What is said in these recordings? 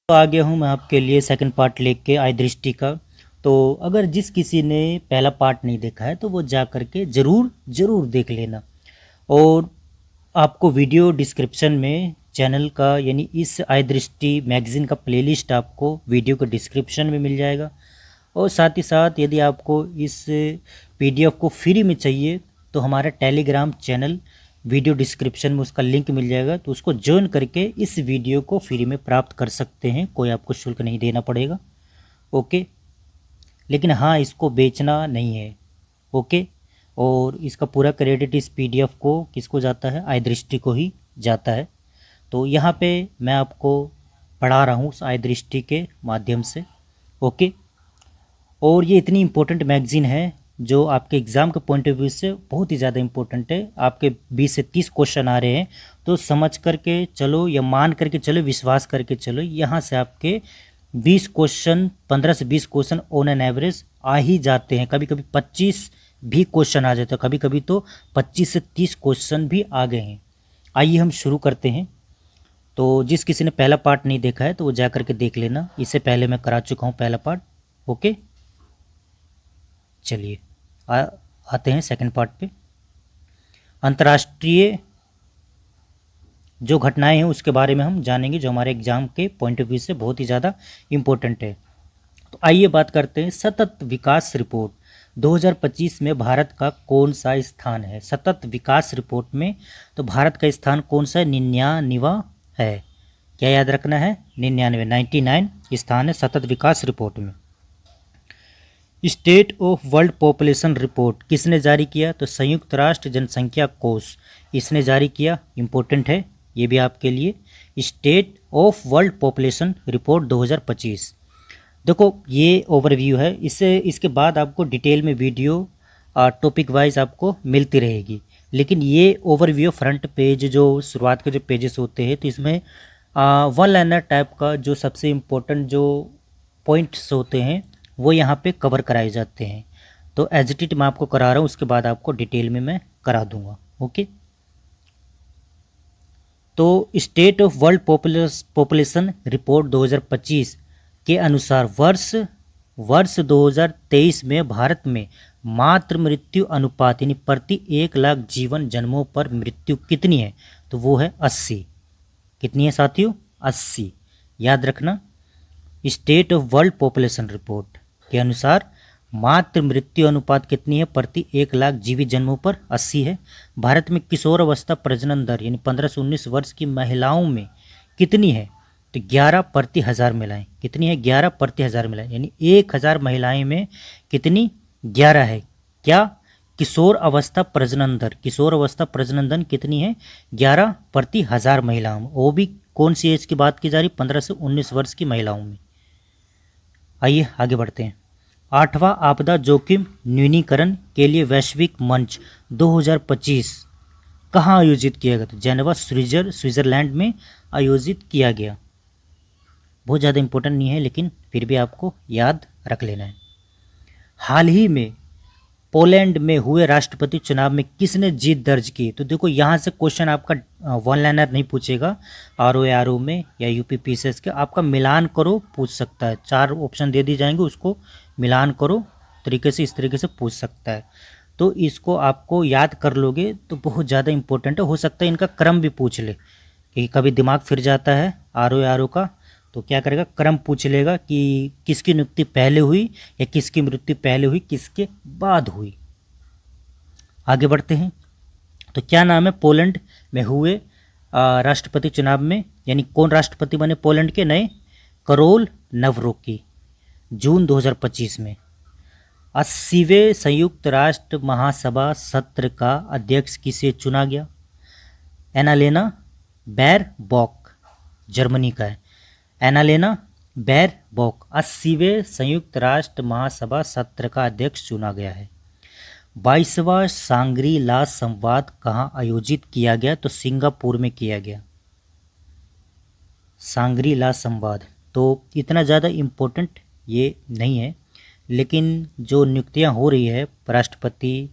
तो आ गया हूँ मैं आपके लिए सेकंड पार्ट लेके आई दृष्टि का। तो अगर जिस किसी ने पहला पार्ट नहीं देखा है तो वो जा कर के ज़रूर ज़रूर देख लेना। और आपको वीडियो डिस्क्रिप्शन में चैनल का यानी इस आई दृष्टि मैगज़ीन का प्लेलिस्ट आपको वीडियो के डिस्क्रिप्शन में मिल जाएगा। और साथ ही साथ यदि आपको इस पीडीएफ को फ्री में चाहिए तो हमारा टेलीग्राम चैनल वीडियो डिस्क्रिप्शन में उसका लिंक मिल जाएगा, तो उसको ज्वाइन करके इस वीडियो को फ्री में प्राप्त कर सकते हैं। कोई आपको शुल्क नहीं देना पड़ेगा। ओके, लेकिन हाँ, इसको बेचना नहीं है। ओके, और इसका पूरा क्रेडिट इस पीडीएफ को किसको जाता है? आई दृष्टि को ही जाता है। तो यहाँ पे मैं आपको पढ़ा रहा हूँ उस आई दृष्टि के माध्यम से। ओके, और ये इतनी इम्पोर्टेंट मैगज़ीन है जो आपके एग्ज़ाम के पॉइंट ऑफ व्यू से बहुत ही ज़्यादा इम्पोर्टेंट है। आपके 20 से 30 क्वेश्चन आ रहे हैं, तो समझ करके चलो या मान करके चलो, विश्वास करके चलो, यहाँ से आपके 20 क्वेश्चन, 15 से 20 क्वेश्चन ऑन एन एवरेज आ ही जाते हैं। कभी कभी 25 भी क्वेश्चन आ जाते हैं, कभी कभी तो 25 से 30 क्वेश्चन भी आ गए हैं। आइए हम शुरू करते हैं। तो जिस किसी ने पहला पार्ट नहीं देखा है तो वो जा कर के देख लेना। इससे पहले मैं करा चुका हूँ पहला पार्ट। ओके, चलिए आते हैं सेकंड पार्ट पे। अंतर्राष्ट्रीय जो घटनाएं हैं उसके बारे में हम जानेंगे, जो हमारे एग्जाम के पॉइंट ऑफ व्यू से बहुत ही ज़्यादा इम्पोर्टेंट है। तो आइए बात करते हैं सतत विकास रिपोर्ट 2025 में भारत का कौन सा स्थान है? सतत विकास रिपोर्ट में तो भारत का स्थान कौन सा है? 99वां है। क्या याद रखना है? 99 स्थान है सतत विकास रिपोर्ट में। State of world population report किसने जारी किया? तो संयुक्त राष्ट्र जनसंख्या कोष इसने जारी किया। इम्पोर्टेंट है ये भी आपके लिए। State of world population report 2025। देखो ये ओवरव्यू है, इसके बाद आपको डिटेल में वीडियो टॉपिक वाइज आपको मिलती रहेगी। लेकिन ये ओवरव्यू फ्रंट पेज जो शुरुआत के जो पेजेस होते हैं, तो इसमें वन लाइनर टाइप का जो सबसे इम्पोर्टेंट जो पॉइंट्स होते हैं वो यहाँ पे कवर कराए जाते हैं। तो एज इट इट मैं आपको करा रहा हूँ, उसके बाद आपको डिटेल में मैं करा दूंगा। ओके, तो state of world population report 2025 के अनुसार वर्ष 2023 में भारत में मातृ मृत्यु अनुपात यानी प्रति 1 लाख जीवन जन्मों पर मृत्यु कितनी है? तो वो है 80। कितनी है साथियों? 80। याद रखना, state of world population report के अनुसार मातृ मृत्यु अनुपात कितनी है? प्रति 1 लाख जीवित जन्मों पर 80 है। भारत में किशोर अवस्था प्रजनन दर यानी 15 से 19 वर्ष की महिलाओं में कितनी है? तो 11 प्रति 1000 महिलाएं। कितनी है? 11 प्रति 1000 महिलाएं, यानी 1000 महिलाएं में कितनी? 11 है। क्या? किशोर अवस्था प्रजनन दर। किशोर अवस्था प्रजनन दर कितनी है? 11 प्रति 1000 महिलाओं में। वो भी कौन सी एज की बात की जा रही? 15 से 19 वर्ष की महिलाओं में। आइए आगे बढ़ते हैं। 8वां आपदा जोखिम न्यूनीकरण के लिए वैश्विक मंच 2025 कहाँ आयोजित किया गया? तो जेनेवा स्विट्जरलैंड में आयोजित किया गया। बहुत ज़्यादा इम्पोर्टेंट नहीं है, लेकिन फिर भी आपको याद रख लेना है। हाल ही में पोलैंड में हुए राष्ट्रपति चुनाव में किसने जीत दर्ज की? तो देखो यहाँ से क्वेश्चन आपका वन लाइनर नहीं पूछेगा। आरओ में या यूपीपीसीएस के आपका मिलान करो पूछ सकता है। 4 ऑप्शन दे दी जाएंगे, उसको मिलान करो तरीके से, इस तरीके से पूछ सकता है। तो इसको आपको याद कर लोगे तो बहुत ज़्यादा इंपॉर्टेंट है। हो सकता है इनका क्रम भी पूछ ले, कि कभी दिमाग फिर जाता है आरओ का, तो क्या करेगा? क्रम पूछ लेगा कि किसकी नियुक्ति पहले हुई या किसकी मृत्यु पहले हुई, किसके बाद हुई। आगे बढ़ते हैं। तो क्या नाम है पोलैंड में हुए राष्ट्रपति चुनाव में, यानी कौन राष्ट्रपति बने पोलैंड के नए? करोल नवरोकी, जून 2025 में। 80वें संयुक्त राष्ट्र महासभा सत्र का अध्यक्ष किसे चुना गया? एनालेना बैरबॉक, जर्मनी का है। एनालेना बैरबॉक 80वें संयुक्त राष्ट्र महासभा सत्र का अध्यक्ष चुना गया है। 22वां सांग्री ला संवाद कहाँ आयोजित किया गया? तो सिंगापुर में किया गया। सांग्री ला संवाद तो इतना ज़्यादा इम्पोर्टेंट ये नहीं है, लेकिन जो नियुक्तियाँ हो रही है राष्ट्रपति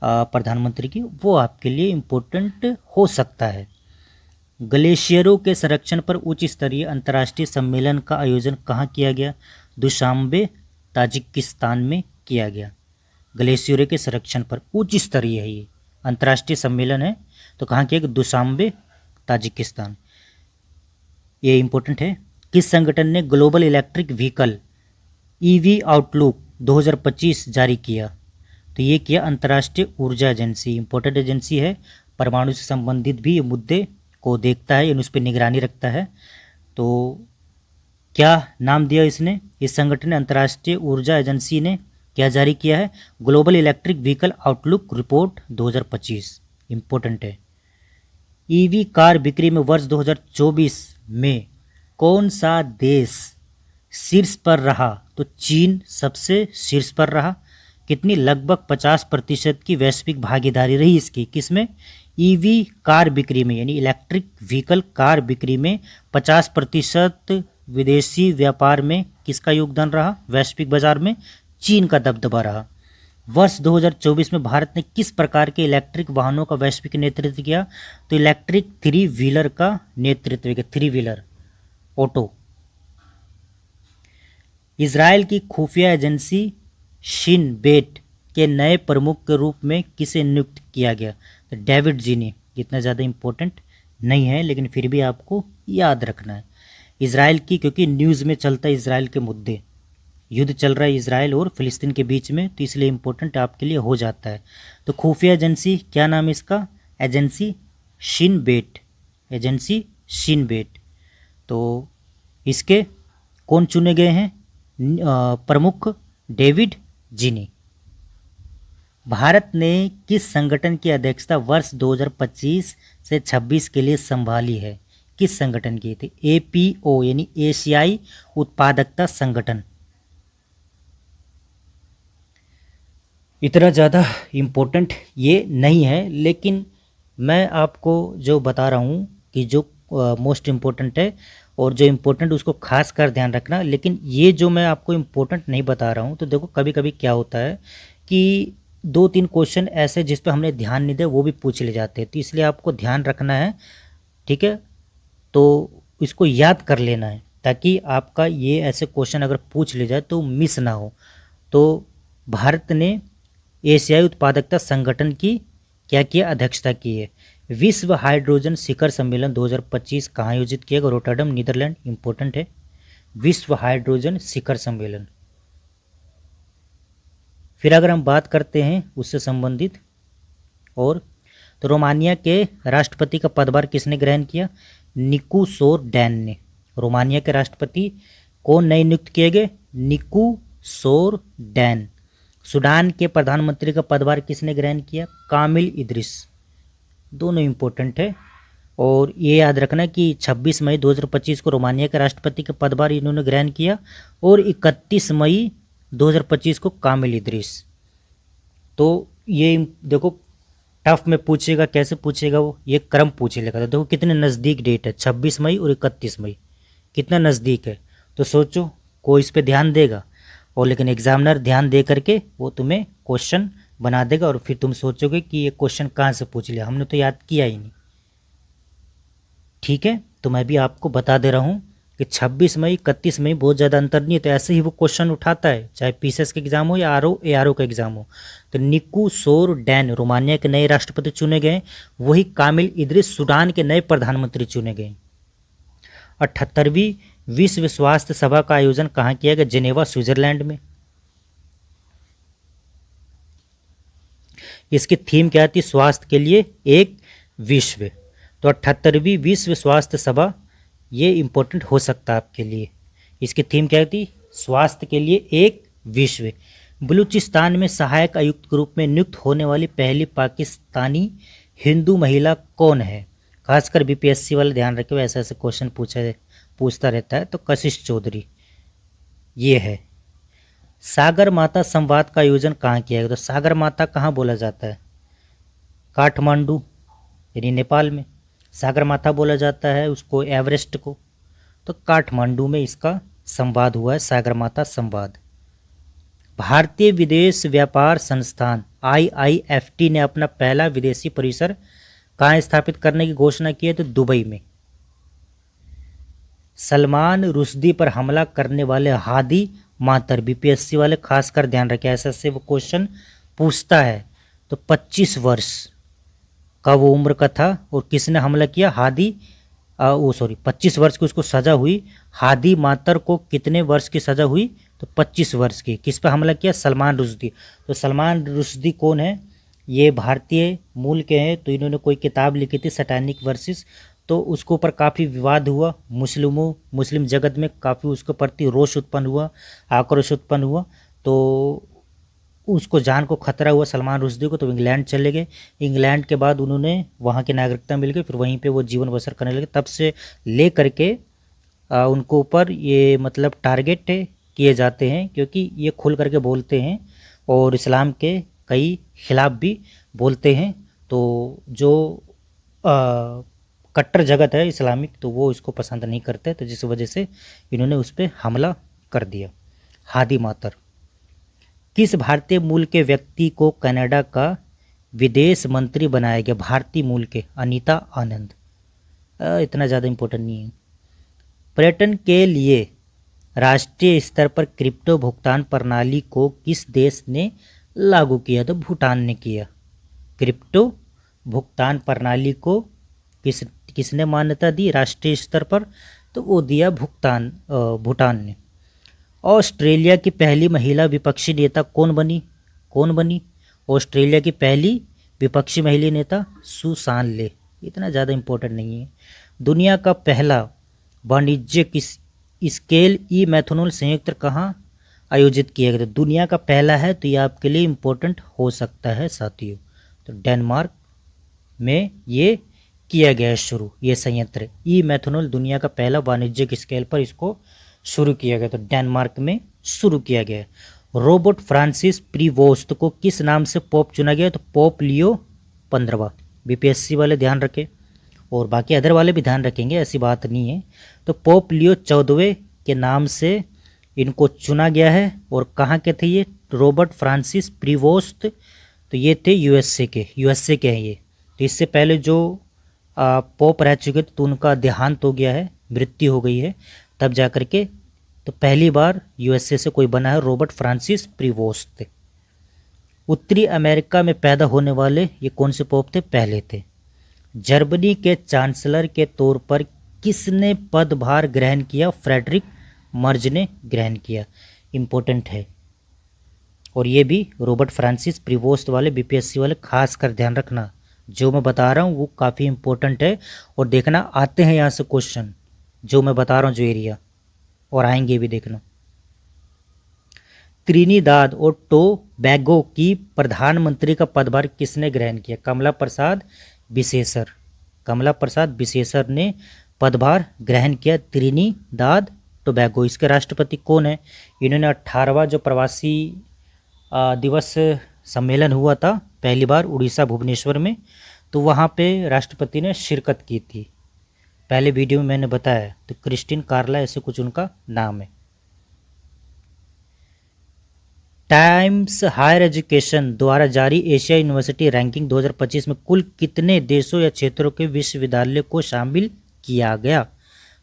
प्रधानमंत्री की, वो आपके लिए इम्पोर्टेंट हो सकता है। ग्लेशियरों के संरक्षण पर उच्च स्तरीय अंतर्राष्ट्रीय सम्मेलन का आयोजन कहाँ किया गया? दुशांबे, ताजिकिस्तान में किया गया। ग्लेशियरों के संरक्षण पर उच्च स्तरीय है ये अंतर्राष्ट्रीय सम्मेलन है, तो कहाँ किया गया? Dushanbe, Tajikistan. ये इंपॉर्टेंट है। किस संगठन ने global electric vehicle EV outlook 2025 जारी किया? तो ये किया अंतर्राष्ट्रीय ऊर्जा एजेंसी। इंपॉर्टेंट एजेंसी है, परमाणु से संबंधित भी ये मुद्दे को देखता है, उस पर निगरानी रखता है। तो क्या नाम दिया इसने? इस संगठन ने, अंतर्राष्ट्रीय ऊर्जा एजेंसी ने क्या जारी किया है? Global electric vehicle outlook report 2025। Important है। ईवी कार बिक्री में वर्ष 2024 में कौन सा देश शीर्ष पर रहा? तो चीन सबसे शीर्ष पर रहा। कितनी? लगभग 50% की वैश्विक भागीदारी रही इसकी। किसमें? ईवी कार बिक्री में, यानी इलेक्ट्रिक व्हीकल कार बिक्री में 50% विदेशी व्यापार में किसका योगदान रहा? वैश्विक बाजार में चीन का दबदबा रहा। वर्ष 2024 में भारत ने किस प्रकार के इलेक्ट्रिक वाहनों का वैश्विक नेतृत्व किया? तो इलेक्ट्रिक 3 व्हीलर का नेतृत्व किया। 3 व्हीलर ऑटो। इजराइल की खुफिया एजेंसी शिन बेट के नए प्रमुख के रूप में किसे नियुक्त किया गया? तो डेविड जीनी। इतना ज़्यादा इंपॉर्टेंट नहीं है, लेकिन फिर भी आपको याद रखना है। इजराइल की, क्योंकि न्यूज़ में चलता है इजराइल के मुद्दे, युद्ध चल रहा है इजराइल और फिलिस्तीन के बीच में, तो इसलिए इंपॉर्टेंट आपके लिए हो जाता है। तो खुफिया एजेंसी, क्या नाम है इसका? Agency Shin Bet. Agency Shin Bet. तो इसके कौन चुने गए हैं प्रमुख? डेविड जीनी। भारत ने किस संगठन की अध्यक्षता वर्ष 2025 से 26 के लिए संभाली है? किस संगठन की थी? एपीओ, यानी एशियाई उत्पादकता संगठन। इतना ज़्यादा इम्पोर्टेंट ये नहीं है, लेकिन मैं आपको जो बता रहा हूँ कि जो मोस्ट इम्पोर्टेंट है और जो इम्पोर्टेंट उसको खास कर ध्यान रखना। लेकिन ये जो मैं आपको इम्पोर्टेंट नहीं बता रहा हूँ, तो देखो कभी कभी क्या होता है कि 2-3 क्वेश्चन ऐसे जिस पे हमने ध्यान नहीं दिया वो भी पूछ ले जाते हैं, तो इसलिए आपको ध्यान रखना है, ठीक है? तो इसको याद कर लेना है ताकि आपका ये ऐसे क्वेश्चन अगर पूछ ले जाए तो मिस ना हो। तो भारत ने एशियाई उत्पादकता संगठन की क्या किया? अध्यक्षता की है। विश्व हाइड्रोजन शिखर सम्मेलन 2025 कहाँ आयोजित किया गया? Rotterdam, Netherlands. इंपॉर्टेंट है विश्व हाइड्रोजन शिखर सम्मेलन। फिर अगर हम बात करते हैं उससे संबंधित और, तो रोमानिया के राष्ट्रपति का पदभार किसने ग्रहण किया? निकू सोर डैन ने। रोमानिया के राष्ट्रपति कौन नए नियुक्त किए गए? निकू सोर डैन। सूडान के प्रधानमंत्री का पदभार किसने ग्रहण किया? कामिल इद्रिस। दोनों इम्पोर्टेंट है, और ये याद रखना कि 26 मई 2025 को रोमानिया के राष्ट्रपति का पदभार इन्होंने ग्रहण किया और 31 मई 2025 को कामिल इद्रिस। तो ये देखो टफ में पूछेगा, कैसे पूछेगा वो, ये क्रम पूछ लेगा। तो देखो कितने नज़दीक डेट है, 26 मई और 31 मई, कितना नज़दीक है। तो सोचो कोई इस पर ध्यान देगा, और लेकिन एग्जामिनर ध्यान दे करके वो तुम्हें क्वेश्चन बना देगा, और फिर तुम सोचोगे कि ये क्वेश्चन कहाँ से पूछ लिया, हमने तो याद किया ही नहीं। ठीक है, तो मैं भी आपको बता दे रहा हूँ कि 26 मई 31 मई बहुत ज़्यादा अंतर नहीं है, तो ऐसे ही वो क्वेश्चन उठाता है, चाहे पीसीएस का एग्जाम हो या आरओ का एग्जाम हो। तो निकू सोर डैन रोमानिया के नए राष्ट्रपति चुने गए, वही कामिल इद्रिस सूडान के नए प्रधानमंत्री चुने गए। 78वीं विश्व स्वास्थ्य सभा का आयोजन कहाँ किया गया? जेनेवा, स्विट्जरलैंड में। इसकी थीम क्या थी? स्वास्थ्य के लिए एक विश्व। तो 78वीं विश्व स्वास्थ्य सभा, ये इंपॉर्टेंट हो सकता है आपके लिए। इसकी थीम क्या थी? स्वास्थ्य के लिए एक विश्व। बलूचिस्तान में सहायक आयुक्त के रूप में नियुक्त होने वाली पहली पाकिस्तानी हिंदू महिला कौन है? खासकर बीपीएससी वाले ध्यान रखे, ऐसे ऐसे क्वेश्चन पूछता रहता है। तो कशिश चौधरी ये है। सागर माता संवाद का आयोजन कहाँ किया गया? तो सागर माता कहाँ बोला जाता है? काठमांडू यानी नेपाल में सागर माता बोला जाता है उसको, एवरेस्ट को। तो काठमांडू में इसका संवाद हुआ है, सागर माता संवाद। भारतीय विदेश व्यापार संस्थान IIFT ने अपना पहला विदेशी परिसर कहाँ स्थापित करने की घोषणा की है? तो दुबई में। सलमान रुश्दी पर हमला करने वाले हादी मातर, बीपीएससी वाले खासकर ध्यान रखें, ऐसा से वो क्वेश्चन पूछता है। तो 25 वर्ष का वो उम्र का था और किसने हमला किया? हादी 25 वर्ष की उसको सज़ा हुई। हादी मातर को कितने वर्ष की सज़ा हुई? तो 25 वर्ष की। किस पर हमला किया? सलमान रुश्दी। तो सलमान रुश्दी कौन है? ये भारतीय मूल के हैं। तो इन्होंने कोई किताब लिखी थी सैटानिक वर्सेस, तो उसके ऊपर काफ़ी विवाद हुआ, मुस्लिम जगत में काफ़ी उसके प्रति रोष उत्पन्न हुआ, आक्रोश उत्पन्न हुआ। तो उसको जान को खतरा हुआ सलमान रुश्दी को, तो इंग्लैंड चले गए। इंग्लैंड के बाद उन्होंने वहाँ की नागरिकता मिल गई, फिर वहीं पे वो जीवन बसर करने लगे। तब से ले करके उनको ऊपर ये मतलब टारगेट किए जाते हैं, क्योंकि ये खुल करके बोलते हैं और इस्लाम के कई खिलाफ भी बोलते हैं। तो जो कट्टर जगत है इस्लामिक, तो वो इसको पसंद नहीं करते, तो जिस वजह से इन्होंने उस पर हमला कर दिया। हादी मातर। किस भारतीय मूल के व्यक्ति को कनाडा का विदेश मंत्री बनाया गया? भारतीय मूल के अनीता आनंद। इतना ज़्यादा इम्पोर्टेंट नहीं है। पर्यटन के लिए राष्ट्रीय स्तर पर क्रिप्टो भुगतान प्रणाली को किस देश ने लागू किया? तो भूटान ने किया। क्रिप्टो भुगतान प्रणाली को किसने मान्यता दी राष्ट्रीय स्तर पर? तो वो दिया भूटान ने। ऑस्ट्रेलिया की पहली महिला विपक्षी नेता कौन बनी? ऑस्ट्रेलिया की पहली विपक्षी महिला नेता सुसान ले। इतना ज़्यादा इम्पोर्टेंट नहीं है। दुनिया का पहला वाणिज्यिक स्केल ई मैथनॉल संयंत्र कहाँ आयोजित किया गया? तो दुनिया का पहला है, तो ये आपके लिए इम्पोर्टेंट हो सकता है साथियों। तो डेनमार्क में ये किया गया है शुरू, ये संयंत्र ई मैथनॉल दुनिया का पहला वाणिज्यिक स्केल पर इसको शुरू किया गया, तो डेनमार्क में शुरू किया गया। रोबर्ट फ्रांसिस प्रीवोस्ट को किस नाम से पोप चुना गया? तो पोप लियो 15वां। बीपीएससी वाले ध्यान रखें और बाकी अदर वाले भी ध्यान रखेंगे, ऐसी बात नहीं है। तो पोप लियो 14वें के नाम से इनको चुना गया है। और कहाँ के थे ये? रॉबर्ट फ्रांसिस प्रीवोस्ट, तो ये थे यूएसए के हैं ये। तो इससे पहले जो पोप रह चुके थे तो उनका देहांत हो गया है, मृत्यु हो गई है, तब जा कर के तो पहली बार यूएसए से कोई बना है रॉबर्ट फ्रांसिस प्रीवोस्ट। उत्तरी अमेरिका में पैदा होने वाले ये कौन से पोप थे? पहले थे। जर्मनी के चांसलर के तौर पर किसने पदभार ग्रहण किया? फ्रेडरिक मर्ज ने ग्रहण किया। इम्पोर्टेंट है। और ये भी रॉबर्ट फ्रांसिस प्रीवोस्ट वाले बीपीएससी वाले खास कर ध्यान रखना, जो मैं बता रहा हूँ वो काफ़ी इम्पोर्टेंट है। और देखना आते हैं यहाँ से क्वेश्चन, जो मैं बता रहा हूँ जो एरिया, और आएंगे भी देखना। त्रिनिदाद और टोबैगो की प्रधानमंत्री का पदभार किसने ग्रहण किया? कमला प्रसाद बिसेसर ने पदभार ग्रहण किया त्रिनिदाद टोबैगो। इसके राष्ट्रपति कौन है? इन्होंने 18वां जो प्रवासी दिवस सम्मेलन हुआ था पहली बार उड़ीसा भुवनेश्वर में, तो वहाँ पे राष्ट्रपति ने शिरकत की थी। पहले वीडियो में मैंने बताया, तो क्रिस्टिन कार्ला ऐसे कुछ उनका नाम है। टाइम्स हायर एजुकेशन द्वारा जारी एशिया यूनिवर्सिटी रैंकिंग 2025 में कुल कितने देशों या क्षेत्रों के विश्वविद्यालय को शामिल किया गया?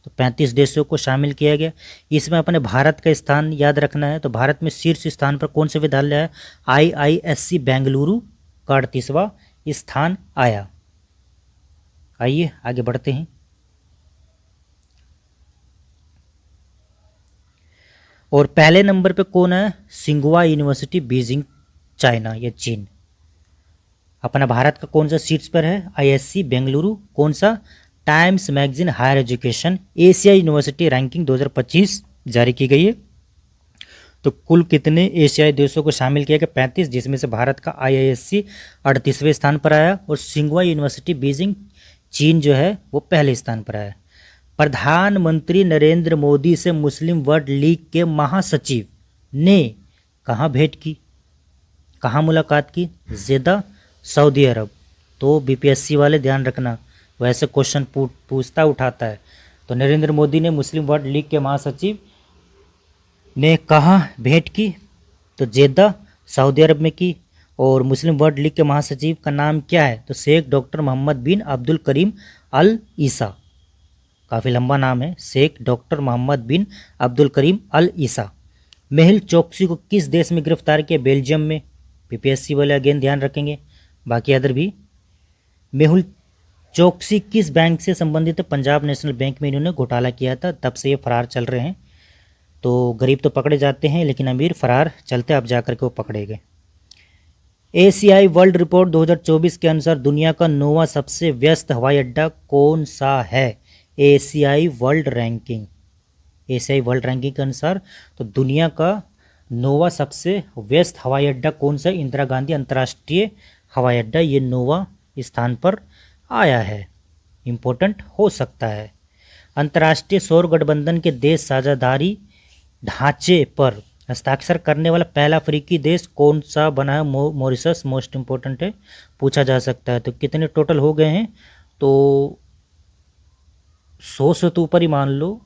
तो 35 देशों को शामिल किया गया। इसमें अपने भारत का स्थान याद रखना है। तो भारत में शीर्ष स्थान पर कौन सा विद्यालय है? IISc बेंगलुरु का 38वां स्थान आया। आइए आगे बढ़ते हैं। और पहले नंबर पे कौन है? सिंगुआ यूनिवर्सिटी बीजिंग चाइना या चीन। अपना भारत का कौन सा सीट्स पर है? IISc बेंगलुरु। कौन सा? Times magazine higher education Asia university ranking 2025 जारी की गई है। तो कुल कितने एशियाई देशों को शामिल किया गया? 35, जिसमें से भारत का IISc 38वें स्थान पर आया और सिंगुआ यूनिवर्सिटी बीजिंग चीन जो है वो पहले स्थान पर आया। प्रधानमंत्री नरेंद्र मोदी से मुस्लिम वर्ल्ड लीग के महासचिव ने कहाँ भेंट की, कहाँ मुलाकात की? जेदा, सऊदी अरब। तो बीपीएससी वाले ध्यान रखना, वैसे क्वेश्चन पूछता उठाता है। तो नरेंद्र मोदी ने मुस्लिम वर्ल्ड लीग के महासचिव ने कहाँ भेंट की? तो जेदा, सऊदी अरब में की। और मुस्लिम वर्ल्ड लीग के महासचिव का नाम क्या है? तो शेख डॉक्टर मोहम्मद बिन अब्दुल करीम अल ईसा। काफ़ी लंबा नाम है, शेख डॉक्टर मोहम्मद बिन अब्दुल करीम अल ईसा। मेहुल चोकसी को किस देश में गिरफ्तार किया? बेल्जियम में। पीपीएससी वाले अगेन ध्यान रखेंगे, बाकी अदर भी। मेहुल चोकसी किस बैंक से संबंधित है? पंजाब नेशनल बैंक में इन्होंने घोटाला किया था, तब से ये फरार चल रहे हैं। तो गरीब तो पकड़े जाते हैं लेकिन अमीर फरार चलते, अब जाकर के वो पकड़े गए। एशियाई वर्ल्ड रिपोर्ट 2024 के अनुसार दुनिया का 9वां सबसे व्यस्त हवाई अड्डा कौन सा है? एशियाई वर्ल्ड रैंकिंग के अनुसार तो दुनिया का 9वां सबसे व्यस्त हवाई अड्डा कौन सा? इंदिरा गांधी अंतर्राष्ट्रीय हवाई अड्डा, ये 9वां स्थान पर आया है। इम्पोर्टेंट हो सकता है। अंतर्राष्ट्रीय सौर गठबंधन के देश साझेदारी ढांचे पर हस्ताक्षर करने वाला पहला अफ्रीकी देश कौन सा बना है? मॉरिशस। मोस्ट इम्पोर्टेंट है, पूछा जा सकता है। तो कितने टोटल हो गए हैं? तो 100 से तो ऊपर ही मान लो,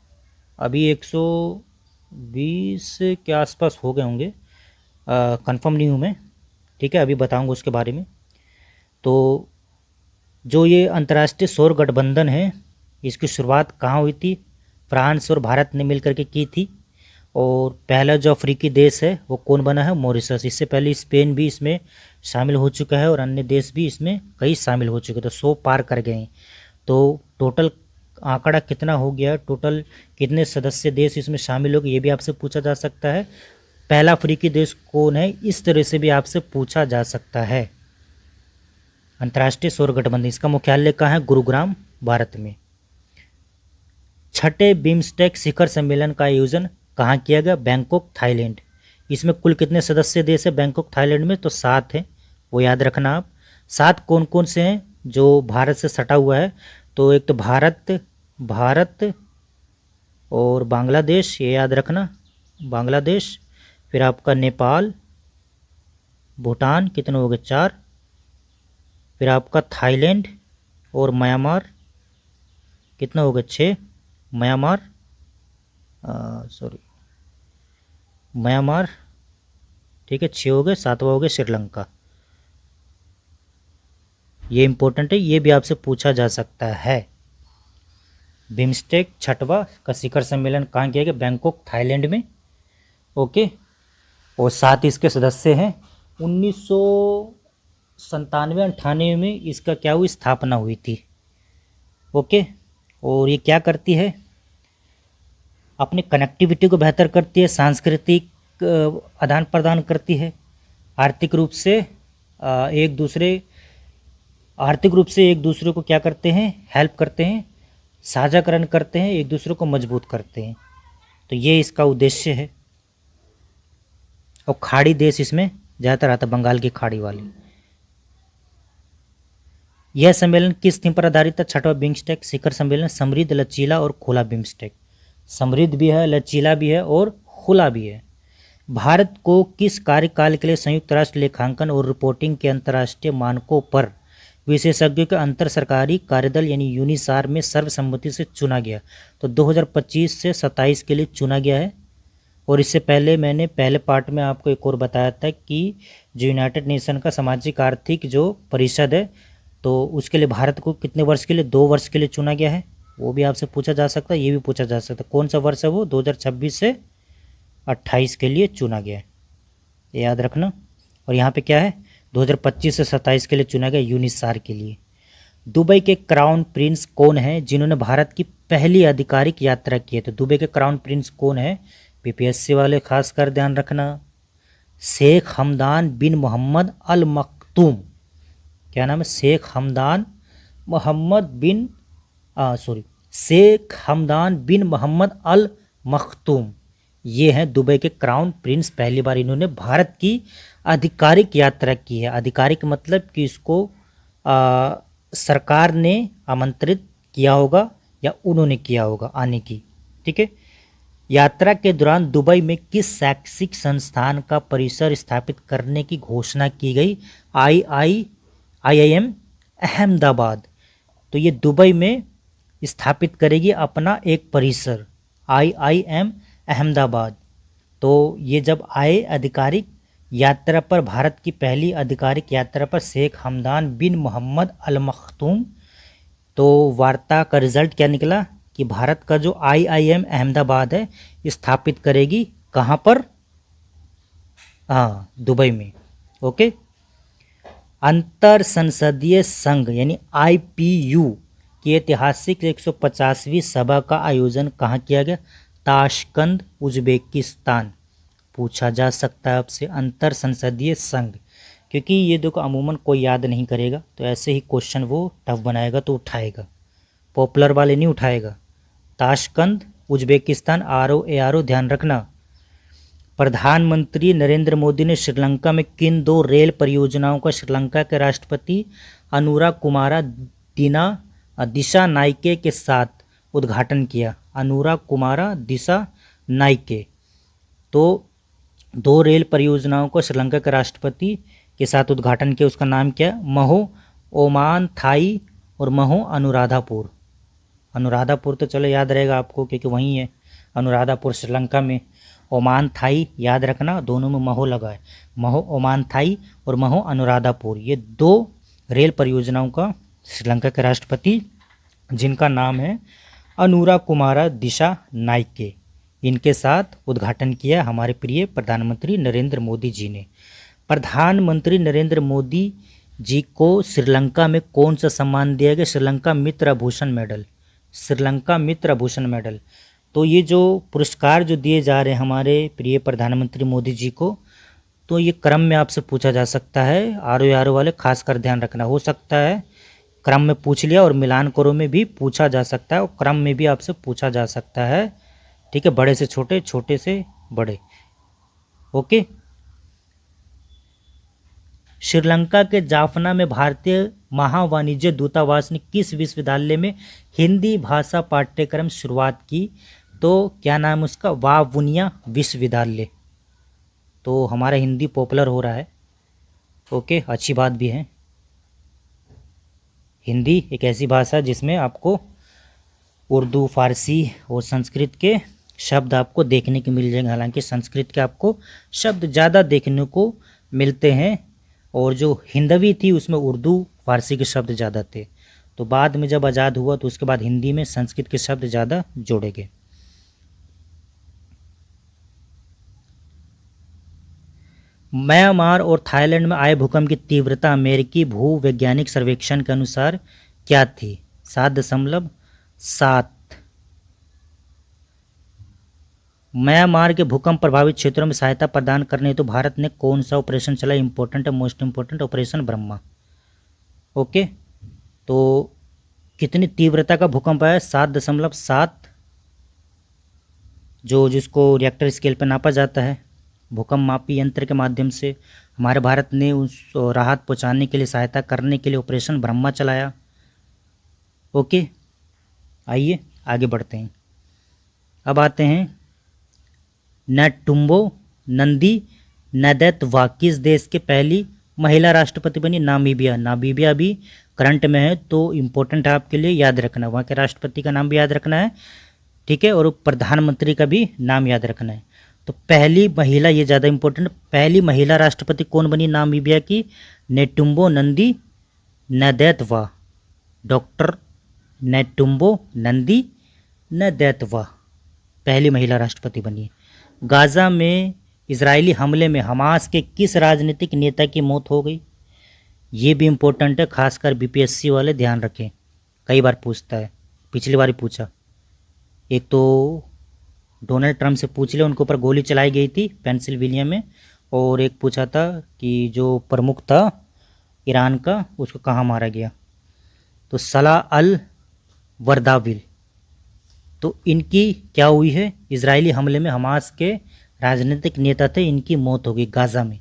अभी 120 के आसपास हो गए होंगे, कंफर्म नहीं हूँ मैं, ठीक है, अभी बताऊंगा उसके बारे में। तो जो ये अंतर्राष्ट्रीय सौर गठबंधन है, इसकी शुरुआत कहाँ हुई थी? फ्रांस और भारत ने मिलकर के की थी। और पहला जो अफ्रीकी देश है वो कौन बना है? मॉरिशस। इससे पहले स्पेन भी इसमें शामिल हो चुका है और अन्य देश भी इसमें कई शामिल हो चुके, तो 100 पार कर गए हैं। तो टोटल आंकड़ा कितना हो गया? टोटल कितने सदस्य देश इसमें शामिल हो गए, ये भी आपसे पूछा जा सकता है। पहला अफ्रीकी देश कौन है, इस तरह से भी आपसे पूछा जा सकता है। अंतर्राष्ट्रीय सौर गठबंधन, इसका मुख्यालय कहाँ है? गुरुग्राम, भारत में। छठे बिम्स्टेक शिखर सम्मेलन का आयोजन कहाँ किया गया? Bangkok, Thailand. इसमें कुल कितने सदस्य देश है बैंकॉक थाईलैंड में? तो 7 हैं, वो याद रखना आप। 7 कौन कौन से हैं जो भारत से सटा हुआ है? तो एक तो भारत और बांग्लादेश, ये याद रखना, बांग्लादेश। फिर आपका नेपाल, भूटान, कितने हो गए? 4। फिर आपका थाईलैंड और म्यांमार, कितना हो गए? 6। म्यांमार, म्यांमार, ठीक है, 6 हो गए। 7वां हो गया श्रीलंका। ये इंपॉर्टेंट है, ये भी आपसे पूछा जा सकता है। बिम्स्टेक छठवां का शिखर सम्मेलन कहाँ किया गया? बैंकॉक, थाईलैंड में। ओके, और 7 इसके सदस्य हैं। 1997-98 में इसका क्या हुई? स्थापना हुई थी। ओके, और ये क्या करती है? अपनी कनेक्टिविटी को बेहतर करती है, सांस्कृतिक आदान प्रदान करती है, आर्थिक रूप से एक दूसरे को क्या करते हैं? हेल्प करते हैं, साझाकरण करते हैं, एक दूसरे को मजबूत करते हैं। तो ये इसका उद्देश्य है। और खाड़ी देश इसमें ज़्यादातर आता, बंगाल की खाड़ी वाले। यह सम्मेलन किस थीम पर आधारित था? छठवां बिम्स्टेक शिखर सम्मेलन समृद्ध, लचीला और खुला बिम्स्टेक। समृद्ध भी है, लचीला भी है और खुला भी है। भारत को किस कार्यकाल के लिए संयुक्त राष्ट्र लेखांकन और रिपोर्टिंग के अंतर्राष्ट्रीय मानकों पर विशेषज्ञों के अंतर सरकारी कार्यदल यानी यूनिसार में सर्वसम्मति से चुना गया? तो 2025 से 27 के लिए चुना गया है। और इससे पहले मैंने पहले पार्ट में आपको एक और बताया था कि जो यूनाइटेड नेशन का सामाजिक आर्थिक जो परिषद है, तो उसके लिए भारत को कितने वर्ष के लिए? 2 वर्ष के लिए चुना गया है। वो भी आपसे पूछा जा सकता है, ये भी पूछा जा सकता है। कौन सा वर्ष है वो? 2026 से 28 के लिए चुना गया है, ये याद रखना। और यहाँ पे क्या है? 2025 से 27 के लिए चुना गया यूनिसार के लिए। दुबई के क्राउन प्रिंस कौन है जिन्होंने भारत की पहली आधिकारिक यात्रा की है? तो दुबई के क्राउन प्रिंस कौन है? पीपीएससी वाले खास कर ध्यान रखना, शेख हमदान बिन मोहम्मद अल मखतूम। क्या नाम है? शेख हमदान बिन मोहम्मद अल मखतूम। ये हैं दुबई के क्राउन प्रिंस। पहली बार इन्होंने भारत की आधिकारिक यात्रा की है। आधिकारिक मतलब कि इसको सरकार ने आमंत्रित किया होगा या उन्होंने किया होगा आने की, ठीक है। यात्रा के दौरान दुबई में किस शैक्षिक संस्थान का परिसर स्थापित करने की घोषणा की गई? IIM अहमदाबाद। तो ये दुबई में स्थापित करेगी अपना एक परिसर, IIM अहमदाबाद। तो ये जब आए आधिकारिक यात्रा पर भारत की पहली आधिकारिक यात्रा पर शेख हमदान बिन मोहम्मद अल मख्तूम। तो वार्ता का रिजल्ट क्या निकला कि भारत का जो IIM अहमदाबाद है स्थापित करेगी कहाँ पर? हाँ, दुबई में। ओके। अंतर संसदीय संघ यानी IPU की ऐतिहासिक 150वीं सभा का आयोजन कहाँ किया गया? Tashkent, Uzbekistan. पूछा जा सकता है आपसे अंतर संसदीय संघ, क्योंकि ये देखो अमूमन कोई याद नहीं करेगा, तो ऐसे ही क्वेश्चन वो टफ बनाएगा तो उठाएगा, पॉपुलर वाले नहीं उठाएगा। ताशकंद, उज्बेकिस्तान, ROARO ध्यान रखना। प्रधानमंत्री नरेंद्र मोदी ने श्रीलंका में किन 2 रेल परियोजनाओं का श्रीलंका के राष्ट्रपति अनुरा कुमारा दिशा नाइके के साथ उद्घाटन किया? अनुरा कुमारा दिशा नाइके। तो 2 रेल परियोजनाओं को श्रीलंका के राष्ट्रपति के साथ उद्घाटन किया, उसका नाम क्या है? महो ओमान थाई और महो अनुराधापुर। अनुराधापुर तो चलो याद रहेगा आपको क्योंकि वहीं है अनुराधापुर श्रीलंका में। ओमान थाई याद रखना, दोनों में महो लगा है। महो ओमान थाई और महो अनुराधापुर, ये 2 रेल परियोजनाओं का श्रीलंका के राष्ट्रपति जिनका नाम है अनुरा कुमारा दिशा नाइके, इनके साथ उद्घाटन किया हमारे प्रिय प्रधानमंत्री नरेंद्र मोदी जी ने। प्रधानमंत्री नरेंद्र मोदी जी को श्रीलंका में कौन सा सम्मान दिया गया? श्रीलंका मित्र आभूषण मेडल। श्रीलंका मित्र आभूषण मेडल। तो ये जो पुरस्कार जो दिए जा रहे हैं हमारे प्रिय प्रधानमंत्री मोदी जी को, तो ये क्रम में आपसे पूछा जा सकता है। ROARO वाले खासकर ध्यान रखना, हो सकता है क्रम में पूछ लिया और मिलान करो में भी पूछा जा सकता है और क्रम में भी आपसे पूछा जा सकता है। ठीक है, बड़े से छोटे, छोटे से बड़े। ओके। श्रीलंका के जाफना में भारतीय महावाणिज्य दूतावास ने किस विश्वविद्यालय में हिंदी भाषा पाठ्यक्रम शुरुआत की? तो क्या नाम उसका? वावुनिया विश्वविद्यालय। तो हमारा हिंदी पॉपुलर हो रहा है। ओके, अच्छी बात भी है। हिंदी एक ऐसी भाषा जिसमें आपको उर्दू, फारसी और संस्कृत के शब्द आपको देखने को मिल जाएंगे। हालांकि संस्कृत के आपको शब्द ज़्यादा देखने को मिलते हैं और जो हिंदवी थी उसमें उर्दू, फारसी के शब्द ज़्यादा थे। तो बाद में जब आज़ाद हुआ तो उसके बाद हिंदी में संस्कृत के शब्द ज़्यादा जोड़े गए। म्यांमार और थाईलैंड में आए भूकंप की तीव्रता अमेरिकी भू वैज्ञानिक सर्वेक्षण के अनुसार क्या थी? 7.7। म्यांमार के भूकंप प्रभावित क्षेत्रों में सहायता प्रदान करने हेतु भारत ने कौन सा ऑपरेशन चला? इंपॉर्टेंट है, most important, operation Brahma. Okay. तो कितनी तीव्रता का भूकंप आया? 7.7, जिसको रिएक्टर स्केल पर नापा जाता है भूकंप मापी यंत्र के माध्यम से। हमारे भारत ने उस राहत पहुंचाने के लिए, सहायता करने के लिए ऑपरेशन ब्रह्मा चलाया। ओके, आइए आगे बढ़ते हैं। अब आते हैं नेटुम्बो नंदी नदैतवा किस देश के पहली महिला राष्ट्रपति बनी? नामीबिया। नामीबिया भी करंट में है तो इम्पोर्टेंट है आपके लिए, याद रखना। वहाँ के राष्ट्रपति का नाम भी याद रखना है, ठीक है, और प्रधानमंत्री का भी नाम याद रखना है। तो पहली महिला, ये ज़्यादा इम्पोर्टेंट, पहली महिला राष्ट्रपति कौन बनी नामीबिया की? नेटुम्बो नंदी नदैतवा। डॉक्टर नेटुम्बो नंदी नदैतवा पहली महिला राष्ट्रपति बनी। गाज़ा में इजरायली हमले में हमास के किस राजनीतिक नेता की मौत हो गई? ये भी इम्पोर्टेंट है, खासकर BPSC वाले ध्यान रखें, कई बार पूछता है, पिछली बार ही पूछा। एक तो डोनाल्ड ट्रंप से पूछ लिया, उनके ऊपर गोली चलाई गई थी पेंसिल्वेनिया में, और एक पूछा था कि जो प्रमुख था ईरान का उसको कहाँ मारा गया? तो सलाह अल वर्दाविल। तो इनकी क्या हुई है? इजरायली हमले में हमास के राजनीतिक नेता थे, इनकी मौत हो गई गाज़ा में।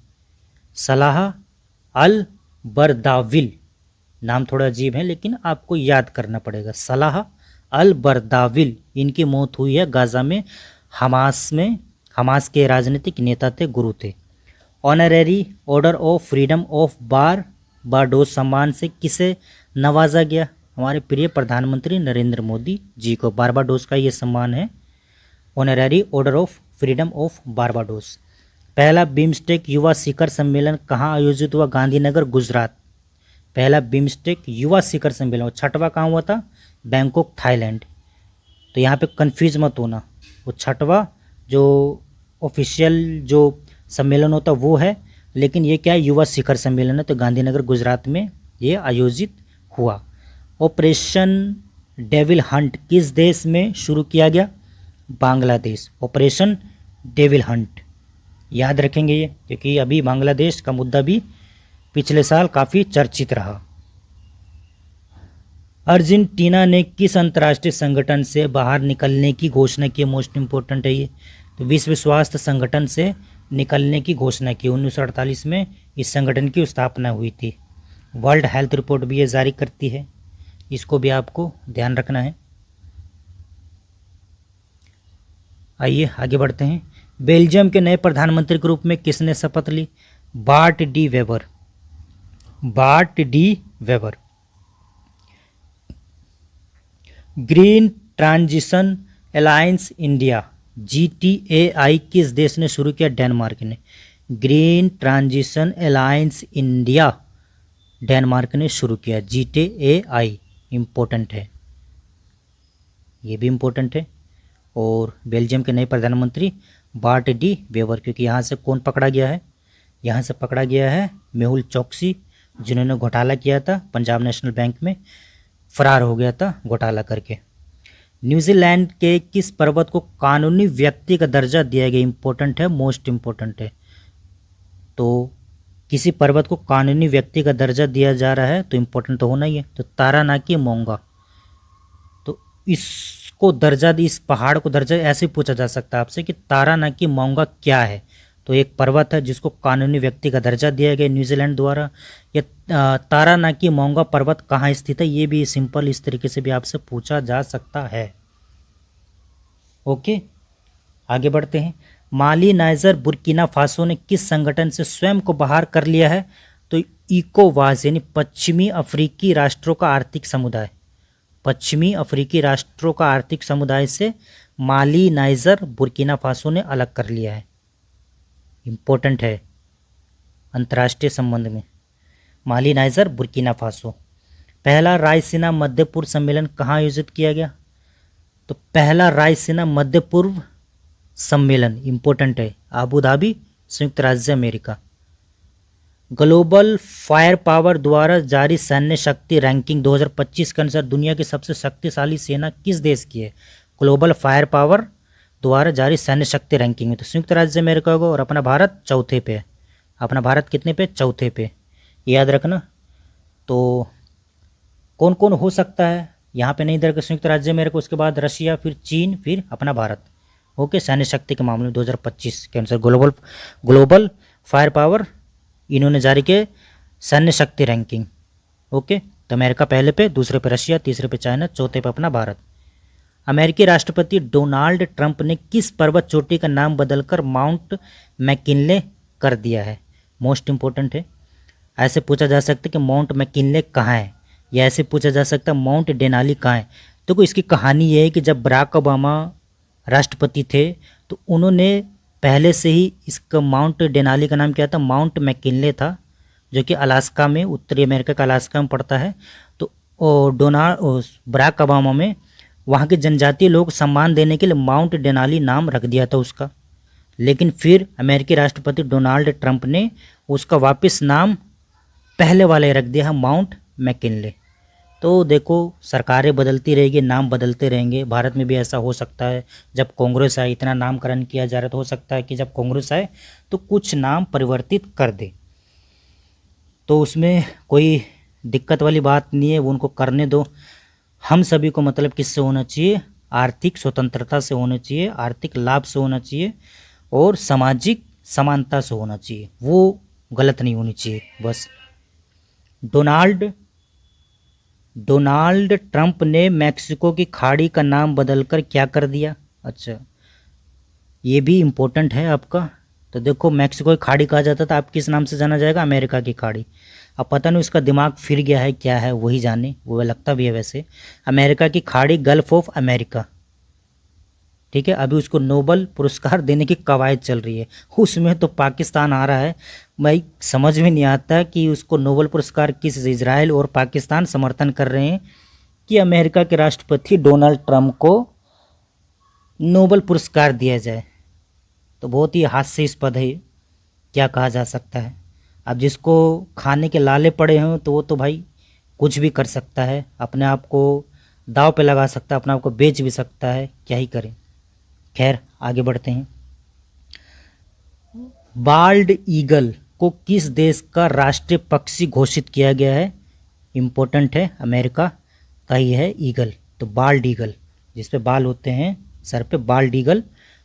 सलाह अल बरदाविल, नाम थोड़ा अजीब है लेकिन आपको याद करना पड़ेगा। सलाह अल बरदाविल, इनकी मौत हुई है गाज़ा में। हमास के राजनीतिक नेता थे, गुरु थे। Honorary order of freedom of Barbados सम्मान से किसे नवाजा गया? हमारे प्रिय प्रधानमंत्री नरेंद्र मोदी जी को बारबाडोस का ये सम्मान है, honorary order of freedom of Barbados. पहला बिम्स्टेक युवा शिखर सम्मेलन कहाँ आयोजित हुआ? गांधीनगर, गुजरात। पहला बिम्स्टेक युवा शिखर सम्मेलन, छठवां कहाँ हुआ था? Bangkok, Thailand. तो यहाँ पे कंफ्यूज मत होना, वो छठवां जो ऑफिशियल जो सम्मेलन होता वो है, लेकिन ये क्या है? युवा शिखर सम्मेलन है। तो गांधीनगर, गुजरात में ये आयोजित हुआ। ऑपरेशन डेविल हंट किस देश में शुरू किया गया? बांग्लादेश। ऑपरेशन डेविल हंट याद रखेंगे ये, क्योंकि अभी बांग्लादेश का मुद्दा भी पिछले साल काफ़ी चर्चित रहा। अर्जेंटीना ने किस अंतर्राष्ट्रीय संगठन से बाहर निकलने की घोषणा की? मोस्ट इम्पोर्टेंट है ये। तो विश्व स्वास्थ्य संगठन से निकलने की घोषणा की। 1948 में इस संगठन की स्थापना हुई थी। वर्ल्ड हेल्थ रिपोर्ट भी ये जारी करती है, इसको भी आपको ध्यान रखना है। आइए आगे बढ़ते हैं। बेल्जियम के नए प्रधानमंत्री के रूप में किसने शपथ ली? Bart De Wever. Bart De Wever. Green transition alliance India GTAI किस देश ने शुरू किया? डेनमार्क ने। Green transition alliance India Denmark ने शुरू किया। GTAI इम्पोर्टेंट है, ये भी इम्पोर्टेंट है। और बेल्जियम के नए प्रधानमंत्री बार्ट डी वेबर, क्योंकि यहाँ से कौन पकड़ा गया है? यहाँ से पकड़ा गया है मेहुल चोकसी, जिन्होंने घोटाला किया था पंजाब नेशनल बैंक में, फरार हो गया था घोटाला करके। न्यूजीलैंड के किस पर्वत को कानूनी व्यक्ति का दर्जा दिया गया? इम्पोर्टेंट है, मोस्ट इम्पोर्टेंट है। तो किसी पर्वत को कानूनी व्यक्ति का दर्जा दिया जा रहा है तो इम्पोर्टेंट तो होना ही है। तो तारानाकी मोंगा, तो इसको दर्जा दी, इस पहाड़ को दर्जा ऐसे पूछा जा सकता है आपसे कि तारानाकी मोंगा क्या है? तो एक पर्वत है जिसको कानूनी व्यक्ति का दर्जा दिया गया न्यूजीलैंड द्वारा। या तारानाकी मोंगा पर्वत कहाँ स्थित है? ये भी सिंपल इस तरीके से भी आपसे पूछा जा सकता है। ओके, आगे बढ़ते हैं। माली, नाइजर, बुर्किना फासो ने किस संगठन से स्वयं को बाहर कर लिया है? तो इकोवास यानी पश्चिमी अफ्रीकी राष्ट्रों का आर्थिक समुदाय। पश्चिमी अफ्रीकी राष्ट्रों का आर्थिक समुदाय से माली, नाइजर, बुर्किना फासो ने अलग कर लिया है। इम्पोर्टेंट है अंतर्राष्ट्रीय संबंध में। माली, नाइजर, बुर्किना फासो। पहला रायसीना मध्य पूर्व सम्मेलन कहाँ आयोजित किया गया? तो पहला रायसीना मध्य पूर्व सम्मेलन इम्पोर्टेंट है, अबू धाबी, संयुक्त राज्य अमेरिका। ग्लोबल फायर पावर द्वारा जारी सैन्य शक्ति रैंकिंग 2025 के अनुसार दुनिया की सबसे शक्तिशाली सेना किस देश की है? ग्लोबल फायर पावर द्वारा जारी सैन्य शक्ति रैंकिंग में तो संयुक्त राज्य अमेरिका को, और अपना भारत चौथे पे है। अपना भारत कितने पे? चौथे पे, याद रखना। तो कौन कौन हो सकता है यहाँ पे? नहीं दर संयुक्त राज्य अमेरिका, उसके बाद रशिया, फिर चीन, फिर अपना भारत। ओके, सैन्य शक्ति के मामले में 2025 के अनुसार ग्लोबल फायर पावर इन्होंने जारी किए सैन्य शक्ति रैंकिंग। ओके, तो अमेरिका पहले पे, दूसरे पे रशिया, तीसरे पे चाइना, चौथे पे अपना भारत। अमेरिकी राष्ट्रपति डोनाल्ड ट्रंप ने किस पर्वत चोटी का नाम बदलकर माउंट मैकिनले कर दिया है? मोस्ट इंपोर्टेंट है। ऐसे पूछा जा सकता है कि माउंट मैकिनले कहाँ है, या ऐसे पूछा जा सकता है माउंट डेनाली कहाँ है। तो इसकी कहानी ये है कि जब बराक ओबामा राष्ट्रपति थे तो उन्होंने पहले से ही इसका माउंट डेनाली का नाम क्या था? माउंट मैकिनले था, जो कि अलास्का में, उत्तरी अमेरिका का अलास्का में पड़ता है। तो बराक ओबामा में वहाँ के जनजातीय लोग सम्मान देने के लिए माउंट डेनाली नाम रख दिया था उसका। लेकिन फिर अमेरिकी राष्ट्रपति डोनाल्ड ट्रंप ने उसका वापस नाम पहले वाले रख दिया है, माउंट मैकिनले। तो देखो, सरकारें बदलती रहेगी, नाम बदलते रहेंगे। भारत में भी ऐसा हो सकता है, जब कांग्रेस आए इतना नामकरण किया जा रहा है, तो हो सकता है कि जब कांग्रेस आए तो कुछ नाम परिवर्तित कर दे। तो उसमें कोई दिक्कत वाली बात नहीं है, वो उनको करने दो। हम सभी को मतलब किससे होना चाहिए? आर्थिक स्वतंत्रता से होना चाहिए, आर्थिक लाभ से होना चाहिए, और सामाजिक समानता से होना चाहिए। वो गलत नहीं होनी चाहिए बस। डोनाल्ड ट्रंप ने मैक्सिको की खाड़ी का नाम बदलकर क्या कर दिया? अच्छा, ये भी इम्पोर्टेंट है आपका। तो देखो, मैक्सिको की खाड़ी कहा जाता था, आप किस नाम से जाना जाएगा? अमेरिका की खाड़ी। अब पता नहीं उसका दिमाग फिर गया है क्या है, वही जाने, वो लगता भी है वैसे। अमेरिका की खाड़ी गल्फ ऑफ अमेरिका, ठीक है, अभी उसको नोबल पुरस्कार देने की कवायद चल रही है, उसमें तो पाकिस्तान आ रहा है। मैं समझ में नहीं आता कि उसको नोबल पुरस्कार किस, इजराइल और पाकिस्तान समर्थन कर रहे हैं कि अमेरिका के राष्ट्रपति डोनाल्ड ट्रंप को नोबल पुरस्कार दिया जाए। तो बहुत ही हास्यास्पद है, क्या कहा जा सकता है। अब जिसको खाने के लाले पड़े हों तो वो तो भाई कुछ भी कर सकता है, अपने आप को दाव पे लगा सकता है, अपने आप को बेच भी सकता है, क्या ही करें। खैर आगे बढ़ते हैं। बाल्ड ईगल को किस देश का राष्ट्रीय पक्षी घोषित किया गया है? इम्पोर्टेंट है, अमेरिका का ही है ईगल। तो बाल्ड ईगल, जिस पे बाल होते हैं सर पे, बाल्ड ईगल,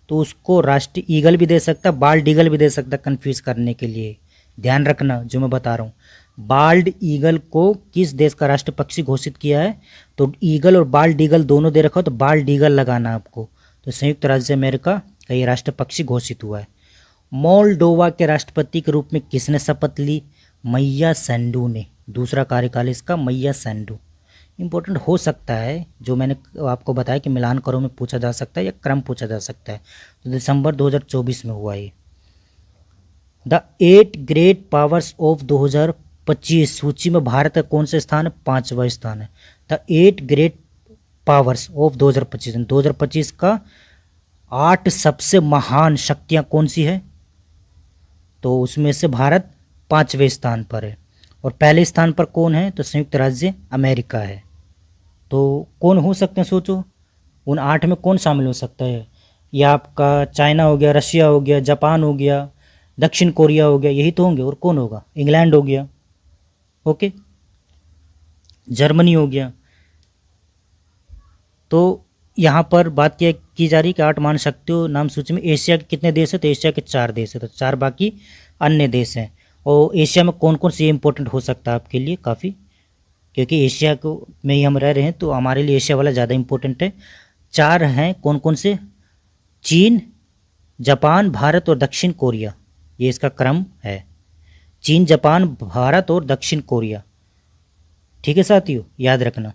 तो उसको राष्ट्रीय ईगल भी दे सकता, बाल्ड ईगल भी दे सकता, कंफ्यूज करने के लिए। ध्यान रखना जो मैं बता रहा हूँ, बाल्ड ईगल को किस देश का राष्ट्रीय पक्षी घोषित किया है? तो ईगल और बाल्ड ईगल दोनों दे रखा हो तो बाल्ड ईगल लगाना आपको। तो संयुक्त राज्य अमेरिका का ये राष्ट्रीय पक्षी घोषित हुआ है। मोल्डोवा के राष्ट्रपति के रूप में किसने शपथ ली? मैया सैंडू ने। दूसरा कार्यकाल इसका मैया सैंडू। इंपॉर्टेंट हो सकता है, जो मैंने आपको बताया कि मिलान करो में पूछा जा सकता है या क्रम पूछा जा सकता है। तो दिसंबर 2024 में हुआ ये। द 8 ग्रेट पावर्स ऑफ 2025 सूची में भारत का कौन सा स्थान है? 5वां स्थान है। द 8 ग्रेट पावर्स ऑफ 2025 का 8 सबसे महान शक्तियां कौन सी है? तो उसमें से भारत 5वें स्थान पर है। और पहले स्थान पर कौन है? तो संयुक्त राज्य अमेरिका है। तो कौन हो सकते हैं, सोचो उन 8 में कौन शामिल हो सकता है? या आपका चाइना हो गया, रशिया हो गया, जापान हो गया, दक्षिण कोरिया हो गया, यही तो होंगे। और कौन होगा? इंग्लैंड हो गया, ओके, जर्मनी हो गया। तो यहाँ पर बात की जा रही कि 8 महान शक्तियों नाम सूची में एशिया के कितने देश हैं? तो एशिया के 4 देश हैं, तो 4 बाकी अन्य देश हैं। और एशिया में कौन कौन से, ये इंपॉर्टेंट हो सकता है आपके लिए काफ़ी, क्योंकि एशिया को में ही हम रह रहे हैं तो हमारे लिए एशिया वाला ज़्यादा इंपॉर्टेंट है। 4 हैं, कौन कौन से? चीन, जापान, भारत और दक्षिण कोरिया, ये इसका क्रम है। चीन, जापान, भारत और दक्षिण कोरिया। ठीक है साथियों, याद रखना।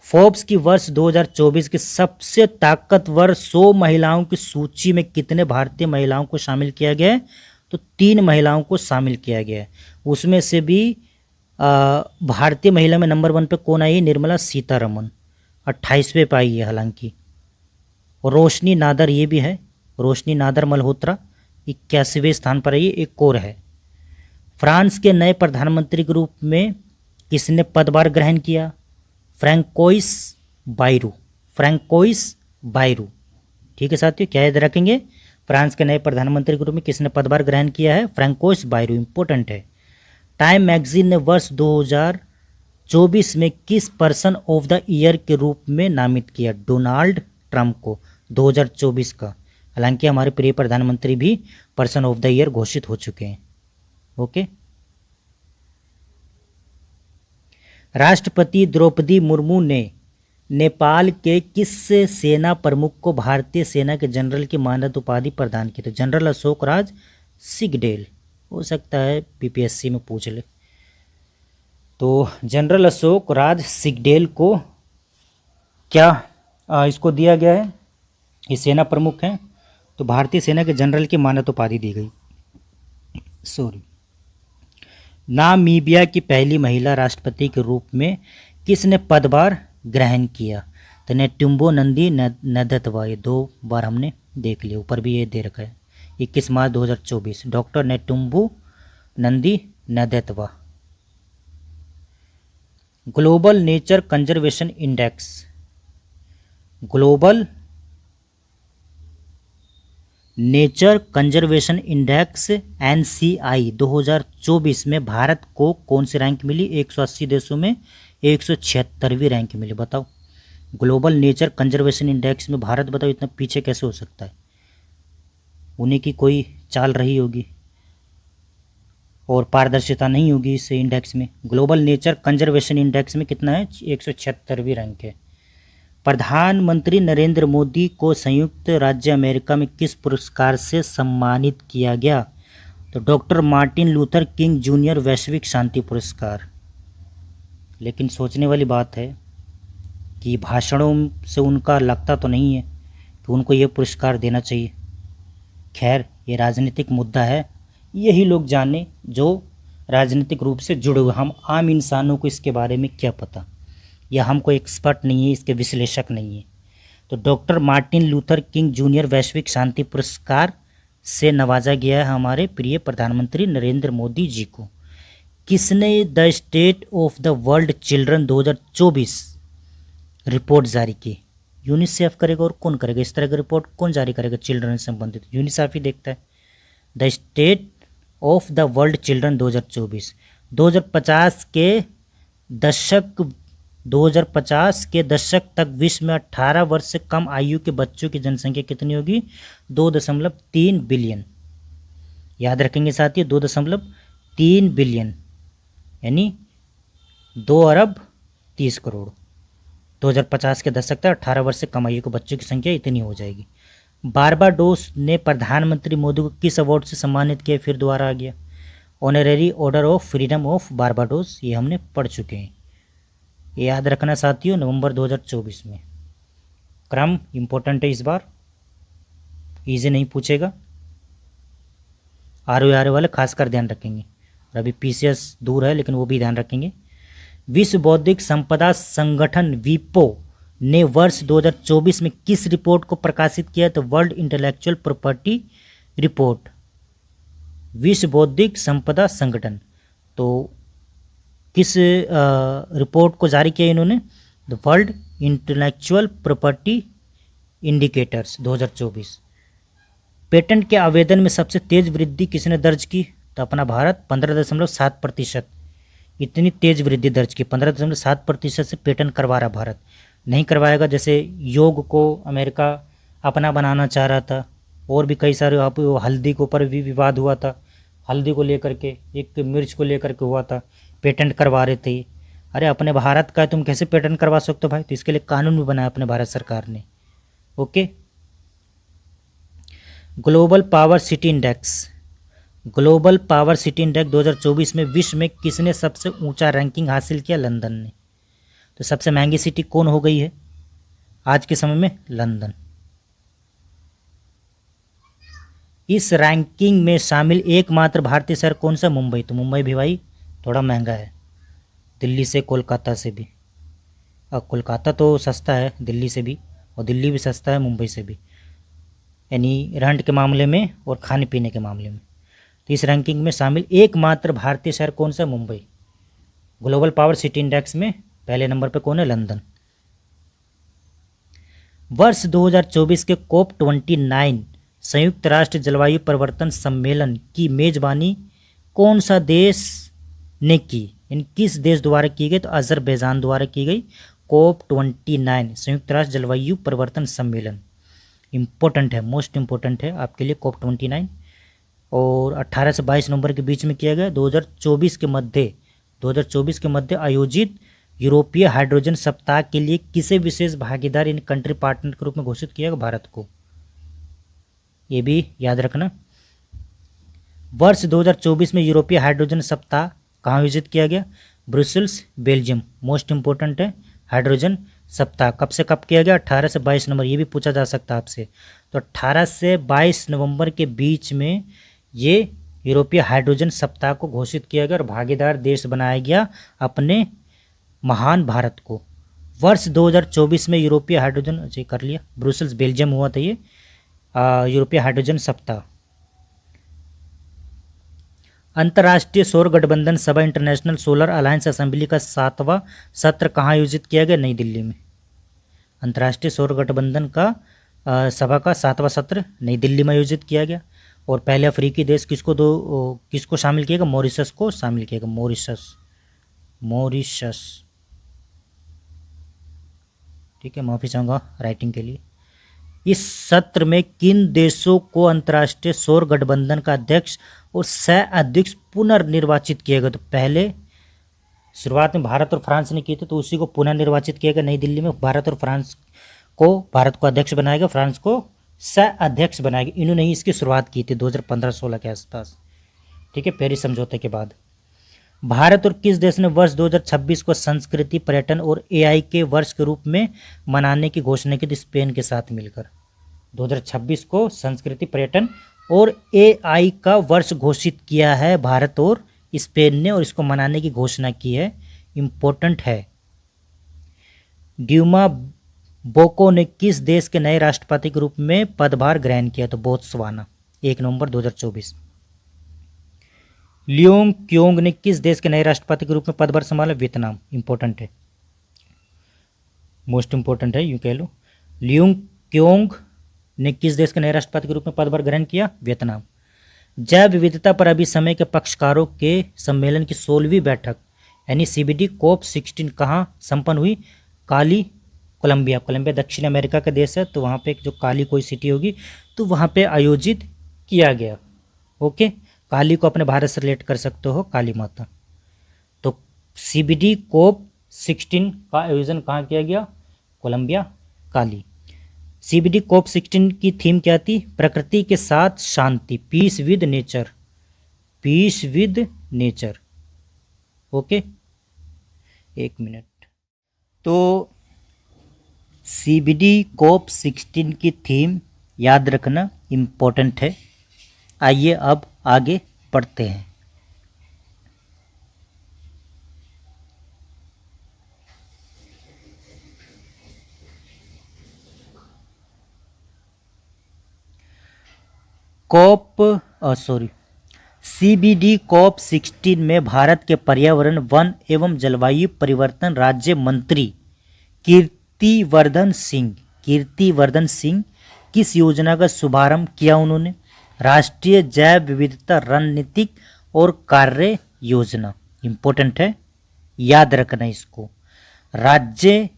फोर्ब्स की वर्ष 2024 की सबसे ताकतवर 100 महिलाओं की सूची में कितने भारतीय महिलाओं को शामिल किया गया है? तो 3 महिलाओं को शामिल किया गया है। उसमें से भी भारतीय महिला में नंबर 1 पे कौन आई? निर्मला सीतारमन, 28वें पे आई है हालांकि। और रोशनी नादर, ये भी है, रोशनी नादर मल्होत्रा 81वें स्थान पर आई। एक और है। फ्रांस के नए प्रधानमंत्री के रूप में किसने पदभार ग्रहण किया? François Bayrou, François Bayrou. ठीक है साथियों, क्या याद रखेंगे? फ्रांस के नए प्रधानमंत्री के रूप में किसने पदभार ग्रहण किया है? फ्रैंकोइस बायरू, इंपॉर्टेंट है। टाइम मैगजीन ने वर्ष 2024 में किस पर्सन ऑफ द ईयर के रूप में नामित किया? डोनाल्ड ट्रंप को 2024 का। हालांकि हमारे प्रिय प्रधानमंत्री भी पर्सन ऑफ द ईयर घोषित हो चुके हैं, ओके। राष्ट्रपति द्रौपदी मुर्मू ने नेपाल के किस सेना प्रमुख को भारतीय सेना के जनरल की मानद उपाधि प्रदान की? तो जनरल अशोक राज सिगडेल। हो सकता है पीपीएससी में पूछ ले। तो जनरल अशोक राज सिगडेल को क्या इसको दिया गया है? ये सेना प्रमुख हैं, तो भारतीय सेना के जनरल की मानद उपाधि दी गई। सॉरी। नामीबिया की पहली महिला राष्ट्रपति के रूप में किसने पदभार ग्रहण किया? तो नेटुम्बो नंदी नदतवा। ये 2 बार हमने देख लिया, ऊपर भी ये दे रखा है। 21 March 2024 doctor Netumbo Nandi Ndaitwah. Global nature conservation index, global nature conservation index NCI 2024 में भारत को कौन सी रैंक मिली? 180 देशों में 176वीं रैंक मिली। बताओ, ग्लोबल नेचर कंजर्वेशन इंडेक्स में भारत, बताओ इतना पीछे कैसे हो सकता है? उन्हीं की कोई चाल रही होगी और पारदर्शिता नहीं होगी इस इंडेक्स में। ग्लोबल नेचर कंजर्वेशन इंडेक्स में कितना है? 176वीं रैंक है। प्रधानमंत्री नरेंद्र मोदी को संयुक्त राज्य अमेरिका में किस पुरस्कार से सम्मानित किया गया? तो doctor Martin Luther king junior वैश्विक शांति पुरस्कार। लेकिन सोचने वाली बात है कि भाषणों से उनका लगता तो नहीं है तो उनको ये पुरस्कार देना चाहिए। खैर, ये राजनीतिक मुद्दा है, यही लोग जाने जो राजनीतिक रूप से जुड़े हुए। हम आम इंसानों को इसके बारे में क्या पता, या हम कोई एक्सपर्ट नहीं है, इसके विश्लेषक नहीं है। तो doctor Martin Luther king junior वैश्विक शांति पुरस्कार से नवाजा गया है हमारे प्रिय प्रधानमंत्री नरेंद्र मोदी जी को। किसने the state of the world children 2024 report जारी की? यूनिसेफ करेगा, और कौन करेगा? इस तरह की रिपोर्ट कौन जारी करेगा चिल्ड्रन से संबंधित? यूनिसेफ ही देखता है। The state of the world children 2024 2050 के दशक तक विश्व में 18 वर्ष से कम आयु के बच्चों की जनसंख्या कितनी होगी? 2.3 बिलियन। याद रखेंगे साथियों, 2.3 बिलियन, यानी 2 अरब 30 करोड़। 2050 के दशक तक 18 वर्ष से कम आयु के बच्चों की संख्या इतनी हो जाएगी। बारबाडोस ने प्रधानमंत्री मोदी को किस अवार्ड से सम्मानित किया? फिर दोबारा आ गया, honorary order of freedom of Barbados. ये हमने पढ़ चुके हैं, ये याद रखना साथियों, नवंबर 2024 में। क्रम इंपॉर्टेंट है इस बार, इजी नहीं पूछेगा। आर वाले खासकर ध्यान रखेंगे, और अभी पीसीएस दूर है लेकिन वो भी ध्यान रखेंगे। विश्व बौद्धिक संपदा संगठन वीपो ने वर्ष 2024 में किस रिपोर्ट को प्रकाशित किया? तो वर्ल्ड इंटेलेक्चुअल प्रॉपर्टी रिपोर्ट। विश्व बौद्धिक संपदा संगठन तो किस रिपोर्ट को जारी किया इन्होंने? The world intellectual property indicators 2024। Patent के आवेदन में सबसे तेज वृद्धि किसने दर्ज की? तो अपना भारत 15.7%। इतनी तेज वृद्धि दर्ज की, 15.7% से पेटेंट करवा रहा भारत। नहीं करवाएगा, जैसे योग को अमेरिका अपना बनाना चाह रहा था, और भी कई सारे हल्दी के ऊपर भी विवाद हुआ था, हल्दी को लेकर के, एक मिर्च को लेकर के हुआ था, पेटेंट करवा रहे थे। अरे अपने भारत का है, तुम कैसे पेटेंट करवा सकते हो भाई? तो इसके लिए कानून भी बनाया अपने भारत सरकार ने। Okay. Global power city index 2024 में विश्व में किसने सबसे ऊंचा रैंकिंग हासिल किया? लंदन ने। तो सबसे महंगी सिटी कौन हो गई है आज के समय में? लंदन। इस रैंकिंग में शामिल एकमात्र भारतीय शहर कौन सा? मुंबई। तो मुंबई भी भाई थोड़ा महंगा है दिल्ली से, कोलकाता से भी। और कोलकाता तो सस्ता है दिल्ली से भी, और दिल्ली भी सस्ता है मुंबई से भी, यानी रेंट के मामले में और खाने पीने के मामले में। तो इस रैंकिंग में शामिल एकमात्र भारतीय शहर कौन सा? Mumbai. Global power city index में पहले नंबर पे कौन है? लंदन। वर्ष 2024 के COP29 संयुक्त राष्ट्र जलवायु परिवर्तन सम्मेलन की मेजबानी कौन सा देश ने की? इन किस देश द्वारा की गई? तो अजरबैजान द्वारा की गई। COP29 संयुक्त राष्ट्र जलवायु परिवर्तन सम्मेलन इम्पोर्टेंट है, मोस्ट इम्पोर्टेंट है आपके लिए COP29, और 18 से 22 नवंबर के बीच में किया गया। 2024 के मध्य आयोजित यूरोपीय हाइड्रोजन सप्ताह के लिए किसे विशेष भागीदार इन कंट्री पार्टनर के रूप में घोषित किया गया? भारत को। ये भी याद रखना। वर्ष 2024 में यूरोपीय हाइड्रोजन सप्ताह कहाँ आयोजित किया गया? Brussels, Belgium. मोस्ट इंपोर्टेंट है हाइड्रोजन सप्ताह। कब से कब किया गया? 18 से 22 नवंबर। ये भी पूछा जा सकता है आपसे। तो 18 से 22 नवंबर के बीच में ये यूरोपीय हाइड्रोजन सप्ताह को घोषित किया गया और भागीदार देश बनाया गया अपने महान भारत को। वर्ष 2024 में यूरोपीय हाइड्रोजन, जी कर लिया, ब्रुसेल्स बेल्जियम हुआ था ये यूरोपीय हाइड्रोजन सप्ताह। अंतर्राष्ट्रीय सौर गठबंधन सभा इंटरनेशनल सोलर अलायंस असेंबली का 7वां सत्र कहाँ आयोजित किया गया? नई दिल्ली में। अंतर्राष्ट्रीय सौर गठबंधन का सभा का 7वां सत्र नई दिल्ली में आयोजित किया गया। और पहले अफ्रीकी देश किसको शामिल किया गया? मॉरिशस को शामिल किया गया। मॉरिशस, ठीक है, माफ़ी चाहूँगा राइटिंग के लिए। इस सत्र में किन देशों को अंतर्राष्ट्रीय सौर गठबंधन का अध्यक्ष और सह अध्यक्ष पुनर्निर्वाचित किया गया? तो पहले शुरुआत में भारत और फ्रांस ने किए थे, तो उसी को पुनर्निर्वाचित किया गया नई दिल्ली में। भारत को अध्यक्ष बनाया गया, फ्रांस को सह अध्यक्ष बनाया गया। इन्होंने ही इसकी शुरुआत की थी 2015-16 के आसपास, ठीक है, पेरिस समझौते के बाद। भारत और किस देश ने वर्ष 2026 को संस्कृति, पर्यटन और एआई के वर्ष के रूप में मनाने की घोषणा की थी? स्पेन के साथ मिलकर। 2026 को संस्कृति पर्यटन और एआई का वर्ष घोषित किया है भारत और स्पेन ने, और इसको मनाने की घोषणा की है। इम्पोर्टेंट है। ड्यूमा बोको ने किस देश के नए राष्ट्रपति के रूप में पदभार ग्रहण किया? तो बोत्सवाना, 1 नवंबर 2024। लियोंग क्योंग ने किस देश के नए राष्ट्रपति के रूप में पदभार संभाला? वियतनाम। इंपॉर्टेंट है, मोस्ट इंपॉर्टेंट है, यूं कह लो। लियोंग क्योंग ने किस देश के नए राष्ट्रपति के रूप में पदभार ग्रहण किया? वियतनाम। जैव विविधता पर अभी समय के पक्षकारों के सम्मेलन की 16वीं बैठक यानी CBD COP16 कहाँ संपन्न हुई? काली, कोलंबिया। कोलंबिया दक्षिण अमेरिका का देश है, तो वहाँ पे जो काली कोई सिटी होगी तो वहाँ पे आयोजित किया गया। ओके, काली को अपने भारत से रिलेट कर सकते हो, काली माता। तो CBD COP16 का आयोजन कहाँ किया गया? कोलंबिया, काली। CBD COP16 की थीम क्या थी? प्रकृति के साथ शांति, peace with nature, peace with nature. Okay, 1 minute. तो CBD COP16 की थीम याद रखना इम्पोर्टेंट है। आइए अब आगे बढ़ते हैं। CBD COP16 में भारत के पर्यावरण, वन एवं जलवायु परिवर्तन राज्य मंत्री कीर्तिवर्धन सिंह किस योजना का शुभारंभ किया? उन्होंने राष्ट्रीय जैव विविधता रणनीतिक और कार्य योजना। इंपॉर्टेंट है, याद रखना इसको। राज्य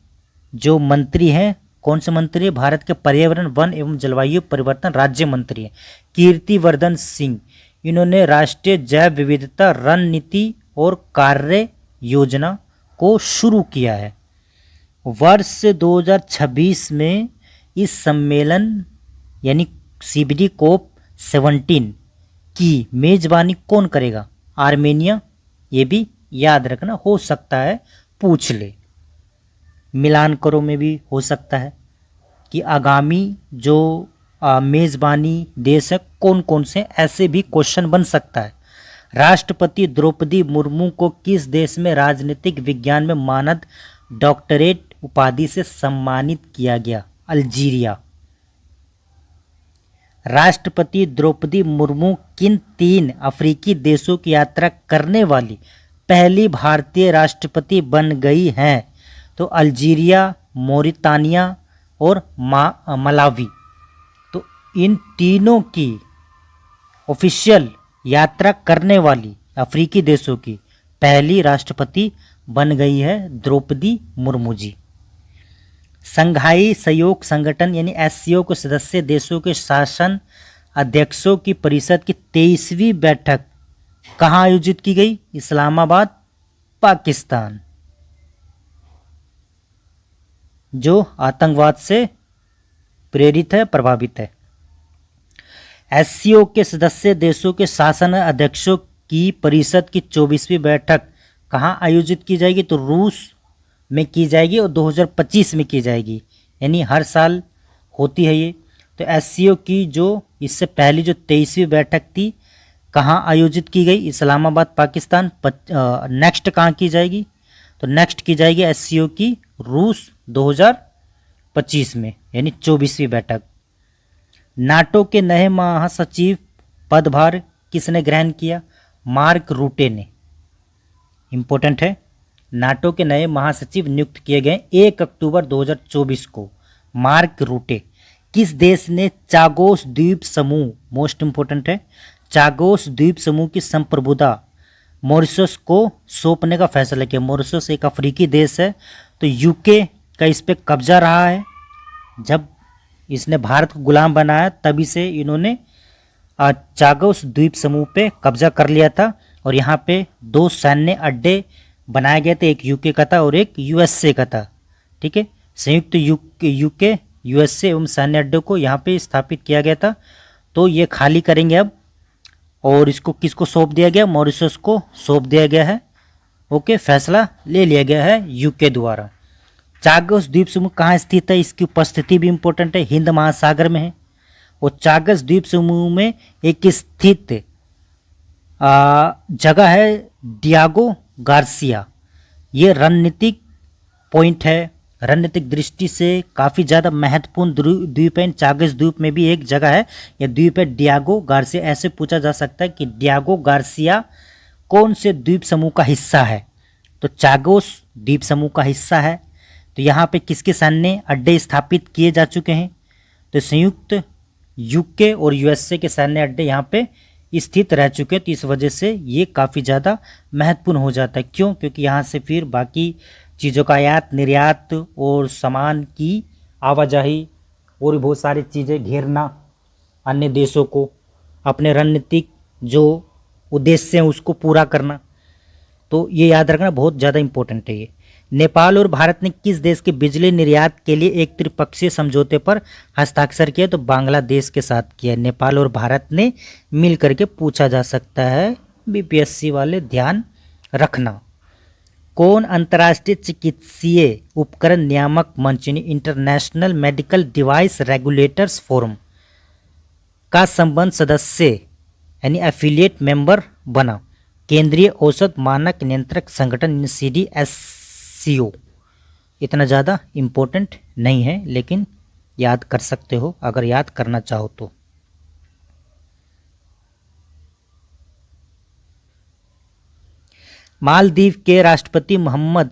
जो मंत्री हैं, कौन से मंत्री है? भारत के पर्यावरण, वन एवं जलवायु परिवर्तन राज्य मंत्री है कीर्तिवर्धन सिंह। इन्होंने राष्ट्रीय जैव विविधता रणनीति और कार्य योजना को शुरू किया है। वर्ष 2026 में इस सम्मेलन यानी CBD COP17 की मेजबानी कौन करेगा? आर्मेनिया। ये भी याद रखना, हो सकता है पूछ ले, मिलान करो में भी हो सकता है कि आगामी जो मेजबानी देश है कौन कौन से, ऐसे भी क्वेश्चन बन सकता है। राष्ट्रपति द्रौपदी मुर्मू को किस देश में राजनीतिक विज्ञान में मानद डॉक्टरेट उपाधि से सम्मानित किया गया? अल्जीरिया। राष्ट्रपति द्रौपदी मुर्मू किन 3 अफ्रीकी देशों की यात्रा करने वाली पहली भारतीय राष्ट्रपति बन गई हैं? तो अल्जीरिया, मोरितानिया और मलावी। तो इन तीनों की ऑफिशियल यात्रा करने वाली अफ्रीकी देशों की पहली राष्ट्रपति बन गई है द्रौपदी मुर्मू जी। संघाई सहयोग संगठन यानी SCO के सदस्य देशों के शासन अध्यक्षों की परिषद की 23वीं बैठक कहाँ आयोजित की गई? इस्लामाबाद, पाकिस्तान, जो आतंकवाद से प्रेरित है, प्रभावित है। SCO के सदस्य देशों के शासन अध्यक्षों की परिषद की 24वीं बैठक कहाँ आयोजित की जाएगी? तो रूस में की जाएगी और 2025 में की जाएगी, यानी हर साल होती है ये। तो SCO की जो इससे पहली जो 23वीं बैठक थी कहाँ आयोजित की गई? इस्लामाबाद, पाकिस्तान। नेक्स्ट कहाँ की जाएगी? तो नेक्स्ट की जाएगी SCO की रूस 2025 में, यानी 24वीं बैठक। नाटो के नए महासचिव पदभार किसने ग्रहण किया? मार्क रूटे ने। इंपॉर्टेंट है, नाटो के नए महासचिव नियुक्त किए गए 1 अक्टूबर 2024 को। मार्क रूटे। किस देश ने चागोस द्वीप समूह, मोस्ट इंपॉर्टेंट है, चागोस द्वीप समूह की संप्रभुता मॉरिशस को सौंपने का फैसला किया? मॉरिशस एक अफ्रीकी देश है, तो यूके का इस पे कब्जा रहा है। जब इसने भारत को गुलाम बनाया तभी से इन्होंने चागोस द्वीप समूह पे कब्जा कर लिया था, और यहाँ पे 2 सैन्य अड्डे बनाए गए थे, एक यूके का था और एक USA का था। ठीक है, संयुक्त यूके USA एवं सैन्य अड्डे को यहाँ पे स्थापित किया गया था। तो ये खाली करेंगे अब, और इसको किसको सौंप दिया गया? मॉरिशस को सौंप दिया गया है। ओके, फैसला ले लिया गया है यूके द्वारा। चागोस द्वीप समूह कहाँ स्थित है? इसकी उपस्थिति भी इंपॉर्टेंट है, हिंद महासागर में है। और चागस द्वीप समूह में एक स्थित जगह है डियागो गार्सिया। ये रणनीतिक पॉइंट है, रणनीतिक दृष्टि से काफ़ी ज़्यादा महत्वपूर्ण द्वीप है। चागस द्वीप में भी एक जगह है, यह द्वीप है डियागो गार्सिया। ऐसे पूछा जा सकता है कि डियागो गार्सिया कौन से द्वीप समूह का हिस्सा है, तो चागोस द्वीप समूह का हिस्सा है। तो यहाँ पे किसके सैन्य अड्डे स्थापित किए जा चुके हैं, तो संयुक्त यूके और यूएसए के सैन्य अड्डे यहाँ पे स्थित रह चुके हैं। तो इस वजह से ये काफ़ी ज़्यादा महत्वपूर्ण हो जाता है। क्यों? क्योंकि यहाँ से फिर बाकी चीज़ों का आयात निर्यात और सामान की आवाजाही और बहुत सारी चीज़ें घेरना, अन्य देशों को अपने रणनीतिक जो उद्देश्य हैं उसको पूरा करना, तो ये याद रखना बहुत ज़्यादा इम्पोर्टेंट है ये। नेपाल और भारत ने किस देश के बिजली निर्यात के लिए एक त्रिपक्षीय समझौते पर हस्ताक्षर किया, तो बांग्लादेश के साथ किया। नेपाल और भारत ने मिल करके पूछा जा सकता है, बीपीएससी वाले ध्यान रखना। कौन अंतर्राष्ट्रीय चिकित्सीय उपकरण नियामक मंच यानी international medical device regulators forum का संबंध सदस्य यानी एफिलिएट मेंबर बना? केंद्रीय औषध मानक नियंत्रक संगठन CDSCO। इतना ज़्यादा इम्पोर्टेंट नहीं है, लेकिन याद कर सकते हो अगर याद करना चाहो तो। मालदीव के राष्ट्रपति मोहम्मद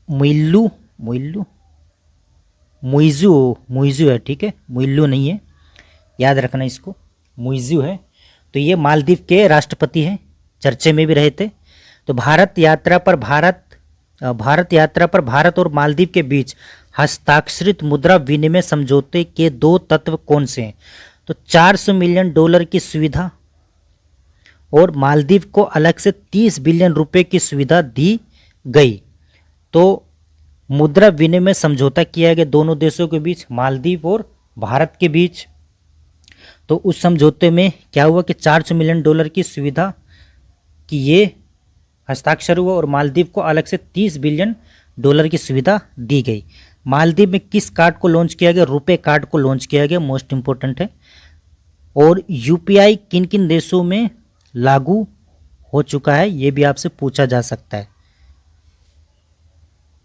मुइज़ू है, ठीक है, मुइल्लू नहीं है, याद रखना इसको, मुइज़ू है। तो ये मालदीव के राष्ट्रपति हैं, चर्चे में भी रहे थे। तो भारत यात्रा पर भारत और मालदीव के बीच हस्ताक्षरित मुद्रा विनिमय समझौते के दो तत्व कौन से हैं, तो $400 मिलियन की सुविधा और मालदीव को अलग से 30 बिलियन रुपए की सुविधा दी गई। तो मुद्रा विनिमय समझौता किया गया दोनों देशों के बीच, मालदीव और भारत के बीच। तो उस समझौते में क्या हुआ कि $400 मिलियन की सुविधा की ये हस्ताक्षर हुआ और मालदीव को अलग से $30 बिलियन की सुविधा दी गई। मालदीव में किस कार्ड को लॉन्च किया गया? रुपए कार्ड को लॉन्च किया गया, मोस्ट इंपोर्टेंट है। और यूपीआई किन किन देशों में लागू हो चुका है, ये भी आपसे पूछा जा सकता है।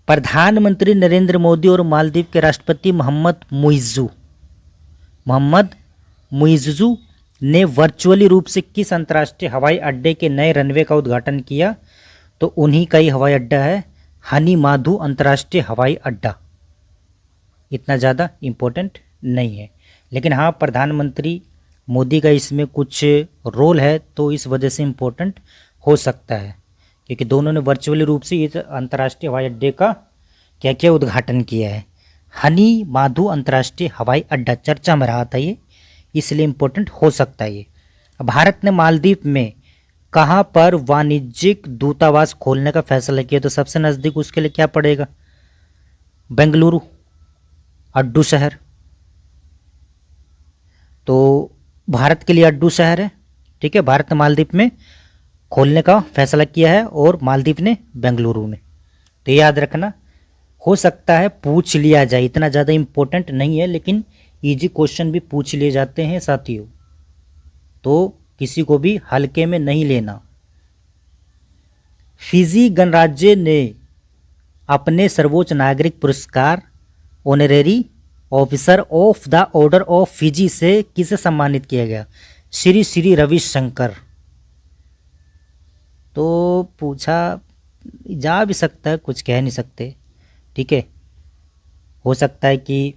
प्रधानमंत्री नरेंद्र मोदी और मालदीव के राष्ट्रपति मोहम्मद मुइज़्ज़ू ने वर्चुअली रूप से किस अंतर्राष्ट्रीय हवाई अड्डे के नए रनवे का उद्घाटन किया, तो उन्हीं का ही हवाई अड्डा है हनी माधु अंतर्राष्ट्रीय हवाई अड्डा। इतना ज़्यादा इम्पोर्टेंट नहीं है, लेकिन हाँ प्रधानमंत्री मोदी का इसमें कुछ रोल है, तो इस वजह से इम्पोर्टेंट हो सकता है, क्योंकि दोनों ने वर्चुअली रूप से इस अंतर्राष्ट्रीय हवाई अड्डे का क्या क्या उद्घाटन किया है। हनी माधु अंतर्राष्ट्रीय हवाई अड्डा चर्चा में रहा था ये, इसलिए इम्पोर्टेंट हो सकता है ये। भारत ने मालदीव में कहाँ पर वाणिज्यिक दूतावास खोलने का फैसला किया, तो सबसे नज़दीक उसके लिए क्या पड़ेगा? बेंगलुरु, अड्डू शहर। तो भारत के लिए अड्डू शहर है, ठीक है। भारत ने मालदीव में खोलने का फैसला किया है और मालदीव ने बेंगलुरु में। तो याद रखना, हो सकता है पूछ लिया जाए, इतना ज़्यादा इम्पोर्टेंट नहीं है, लेकिन इजी क्वेश्चन भी पूछ लिए जाते हैं साथियों, तो किसी को भी हल्के में नहीं लेना। फिजी गणराज्य ने अपने सर्वोच्च नागरिक पुरस्कार honorary officer of the order of Fiji से किसे सम्मानित किया गया? श्री श्री रविशंकर। तो पूछा जा भी सकता है, कुछ कह नहीं सकते, ठीक है। हो सकता है कि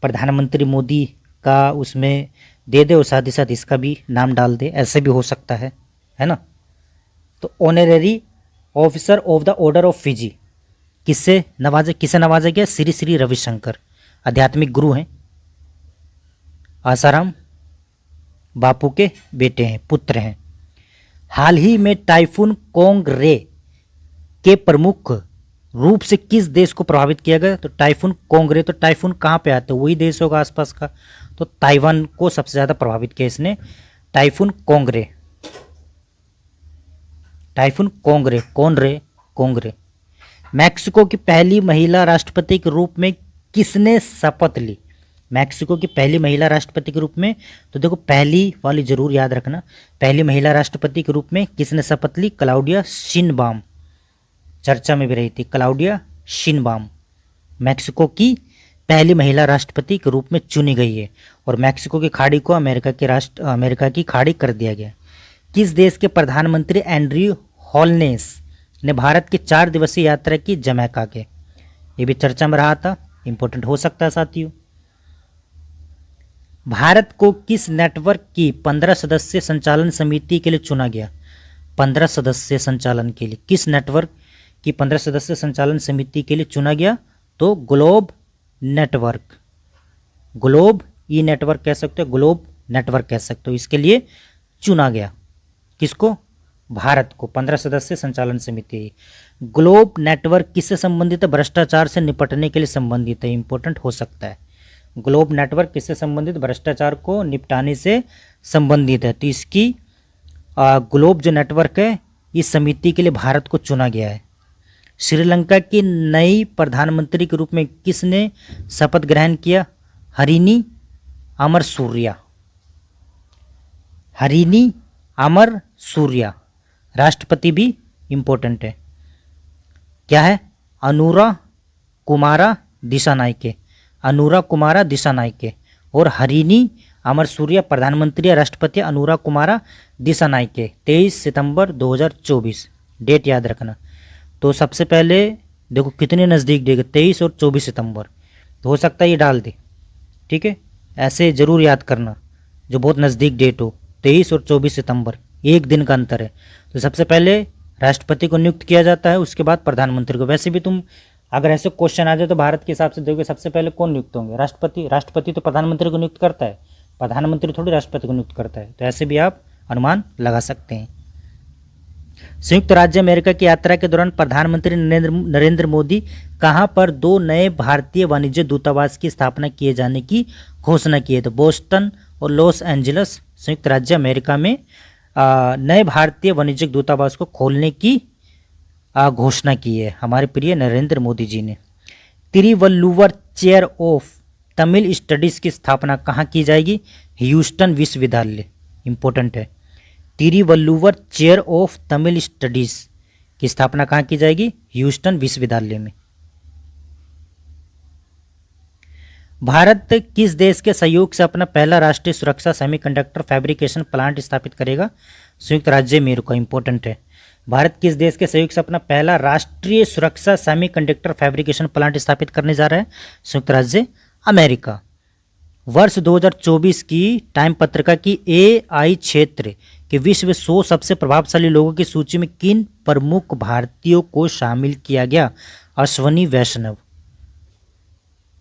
प्रधानमंत्री मोदी का उसमें दे दे और साथ ही साथ इसका भी नाम डाल दे, ऐसे भी हो सकता है ना। तो honorary officer of the order of Fiji किसे नवाजा गया? श्री श्री रविशंकर, आध्यात्मिक गुरु हैं, आसाराम बापू के बेटे हैं, पुत्र हैं। हाल ही में टाइफून कोंगरे के प्रमुख रूप से किस देश को प्रभावित किया गया? तो टाइफून कोंगरे, तो टाइफून कहाँ पे आता है? वही देश होगा आसपास का, तो ताइवान को सबसे ज़्यादा प्रभावित किया इसने, टाइफून कोंगरे। कोंगरे। मैक्सिको की पहली महिला राष्ट्रपति के रूप में किसने शपथ ली? मैक्सिको की पहली महिला राष्ट्रपति के रूप में, तो देखो पहली वाली जरूर याद रखना, पहली महिला राष्ट्रपति के रूप में किसने शपथ ली? क्लाउडिया शिनबाम, चर्चा में भी रही थी क्लाउडिया शिनबाम, मैक्सिको की पहली महिला राष्ट्रपति के रूप में चुनी गई है। और मैक्सिको की खाड़ी को अमेरिका की खाड़ी कर दिया गया। किस देश के प्रधानमंत्री एंड्रयू होलनेस ने भारत की 4 दिवसीय यात्रा की जमैका के? ये भी चर्चा में रहा था, इंपॉर्टेंट हो सकता है साथियों। भारत को किस नेटवर्क की 15 सदस्यीय संचालन समिति के लिए चुना गया? 15 सदस्यीय संचालन के लिए किस नेटवर्क की 15 सदस्यीय संचालन समिति के लिए चुना गया? तो ग्लोब नेटवर्क, ग्लोब ई नेटवर्क कह सकते हो, ग्लोब नेटवर्क कह सकते हो, इसके लिए चुना गया। किसको? भारत को 15 सदस्यीय संचालन समिति। ग्लोब नेटवर्क किससे संबंधित है? भ्रष्टाचार से निपटने के लिए संबंधित है, इंपॉर्टेंट हो सकता है। ग्लोब नेटवर्क किससे संबंधित? भ्रष्टाचार को निपटाने से संबंधित है। तो इसकी ग्लोब जो नेटवर्क है इस समिति के लिए भारत को चुना गया है। श्रीलंका की नई प्रधानमंत्री के रूप में किसने शपथ ग्रहण किया? हरिनी अमर सूर्या, हरिनी अमर सूर्या। राष्ट्रपति भी इंपॉर्टेंट है, क्या है? अनुरा कुमारा दिसानायके, अनुरा कुमारा दिसानायके। और हरिनी अमर सूर्या प्रधानमंत्री या राष्ट्रपति अनुरा कुमारा दिसानायके। 23 सितंबर 2024 डेट याद रखना। तो सबसे पहले देखो कितने नज़दीक डेट, 23 और 24 सितंबर, तो हो सकता है ये डाल दे, ठीक है, ऐसे ज़रूर याद करना जो बहुत नज़दीक डेट हो। 23 और 24 सितंबर, एक दिन का अंतर है। तो सबसे पहले राष्ट्रपति को नियुक्त किया जाता है, उसके बाद प्रधानमंत्री को। वैसे भी तुम अगर ऐसे क्वेश्चन आ जाए तो भारत के हिसाब से देखोगे सबसे पहले कौन नियुक्त होंगे? राष्ट्रपति। राष्ट्रपति तो प्रधानमंत्री को नियुक्त करता है, प्रधानमंत्री थोड़ी राष्ट्रपति को नियुक्त करता है। तो ऐसे भी आप अनुमान लगा सकते हैं। संयुक्त राज्य अमेरिका की यात्रा के दौरान प्रधानमंत्री नरेंद्र मोदी कहां पर 2 नए भारतीय वाणिज्य दूतावास की स्थापना किए जाने की घोषणा की है? तो बोस्टन और लॉस एंजलिस, संयुक्त राज्य अमेरिका में नए भारतीय वाणिज्यिक दूतावास को खोलने की घोषणा की है हमारे प्रिय नरेंद्र मोदी जी ने। Thiruvalluvar chair of Tamil studies की स्थापना कहाँ की जाएगी? ह्यूस्टन विश्वविद्यालय, इंपॉर्टेंट है। Thiruvalluvar chair of Tamil studies की स्थापना कहाँ की जाएगी? ह्यूस्टन विश्वविद्यालय में। भारत किस देश के सहयोग से अपना पहला राष्ट्रीय सुरक्षा सेमीकंडक्टर फैब्रिकेशन प्लांट स्थापित करेगा? संयुक्त राज्य अमेरिका, इंपॉर्टेंट है। भारत किस देश के सहयोग से अपना पहला राष्ट्रीय सुरक्षा सेमीकंडक्टर फैब्रिकेशन प्लांट स्थापित करने जा रहा है? संयुक्त राज्य अमेरिका। वर्ष 2024 की टाइम पत्रिका की AI क्षेत्र के विश्व 100 सबसे प्रभावशाली लोगों की सूची में किन प्रमुख भारतीयों को शामिल किया गया? अश्वनी वैष्णव।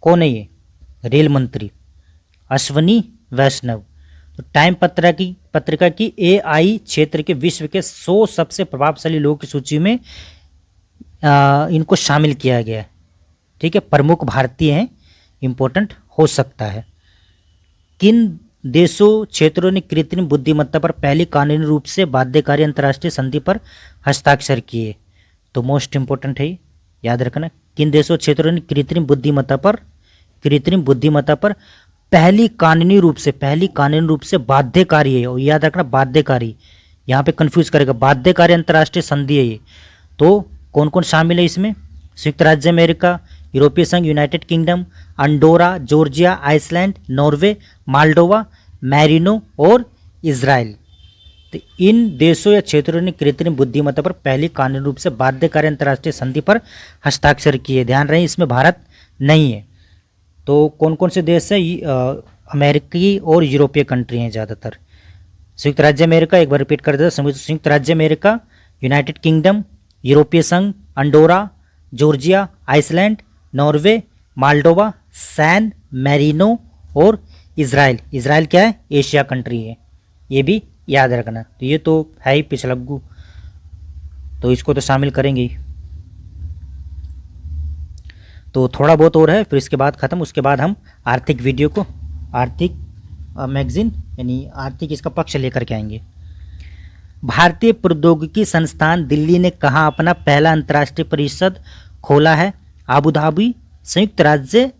कौन है ये? रेल मंत्री अश्वनी वैष्णव। तो टाइम पत्रिका की AI क्षेत्र के विश्व के 100 सबसे प्रभावशाली लोगों की सूची में इनको शामिल किया गया है, ठीक है, प्रमुख भारतीय हैं, इंपॉर्टेंट हो सकता है। किन देशों क्षेत्रों ने कृत्रिम बुद्धिमत्ता पर पहली कानूनी रूप से बाध्यकारी अंतर्राष्ट्रीय संधि पर हस्ताक्षर किए? तो मोस्ट इंपॉर्टेंट है, याद रखना। किन देशों क्षेत्रों ने कृत्रिम बुद्धिमत्ता पर पहली कानूनी रूप से बाध्यकारी है, और याद रखना बाध्यकारी, यहाँ पे कंफ्यूज करेगा, बाध्यकारी अंतर्राष्ट्रीय संधि है ये। तो कौन कौन शामिल है इसमें? संयुक्त राज्य अमेरिका, यूरोपीय संघ, United Kingdom, Andorra, Georgia, Iceland, Norway, Moldova, Marino और इजराइल। तो इन देशों या क्षेत्रों ने कृत्रिम बुद्धिमत्ता पर पहली कानूनी रूप से बाध्यकारी अंतर्राष्ट्रीय संधि पर हस्ताक्षर किए। ध्यान रहे इसमें भारत नहीं है। तो कौन कौन से देश हैं? अमेरिकी और यूरोपीय कंट्री हैं ज़्यादातर। संयुक्त राज्य अमेरिका, एक बार रिपीट कर देता, संयुक्त राज्य अमेरिका, यूनाइटेड किंगडम, यूरोपीय संघ, Andorra, Georgia, Iceland, Norway, Moldova, San Marino और इजराइल। इजराइल क्या है? एशिया कंट्री है, ये भी याद रखना। तो ये तो है ही पिछलग्गू, तो इसको तो शामिल करेंगे ही। तो थोड़ा बहुत और है, फिर इसके बाद ख़त्म। उसके बाद हम आर्थिक वीडियो को, आर्थिक मैगजीन यानी आर्थिक इसका पक्ष लेकर के आएंगे। भारतीय प्रौद्योगिकी संस्थान दिल्ली ने कहाँ अपना पहला अंतर्राष्ट्रीय परिषद खोला है? आबू धाबी, संयुक्त राज्य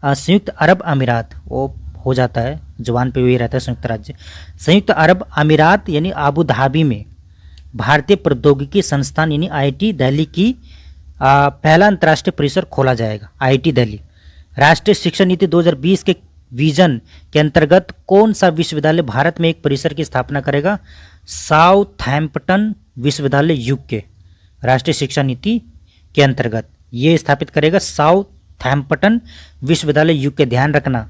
संयुक्त अरब अमीरात, वो हो जाता है, जुबान पे वही रहता है संयुक्त राज्य। संयुक्त अरब अमीरात यानी आबू धाबी में भारतीय प्रौद्योगिकी संस्थान यानी आईआईटी दिल्ली की पहला अंतर्राष्ट्रीय परिसर खोला जाएगा, आईआईटी दिल्ली। राष्ट्रीय शिक्षा नीति 2020 के विजन के अंतर्गत कौन सा विश्वविद्यालय भारत में एक परिसर की स्थापना करेगा? साउथहैम्पटन विश्वविद्यालय यूके राष्ट्रीय शिक्षा नीति के अंतर्गत ये स्थापित करेगा, साउथहैम्पटन विश्वविद्यालय यूके। ध्यान रखना,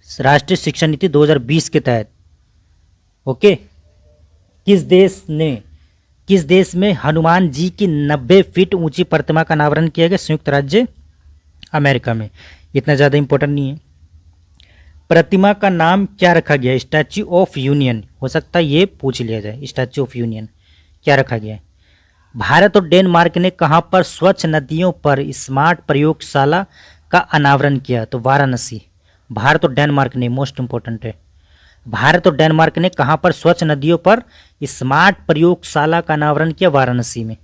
राष्ट्रीय शिक्षा नीति 2020 के तहत। ओके। किस देश में हनुमान जी की 90 फीट ऊंची प्रतिमा का अनावरण किया गया? संयुक्त राज्य अमेरिका में। इतना ज़्यादा इंपॉर्टेंट नहीं है। प्रतिमा का नाम क्या रखा गया? Statue of union. हो सकता है ये पूछ लिया जाए, स्टैच्यू ऑफ यूनियन क्या रखा गया है? भारत और डेनमार्क ने कहां पर स्वच्छ नदियों पर स्मार्ट प्रयोगशाला का अनावरण किया? तो वाराणसी। भारत और डेनमार्क ने, मोस्ट इंपॉर्टेंट है, भारत और डेनमार्क ने कहां पर स्वच्छ नदियों पर स्मार्ट प्रयोगशाला का अनावरण किया? वाराणसी में।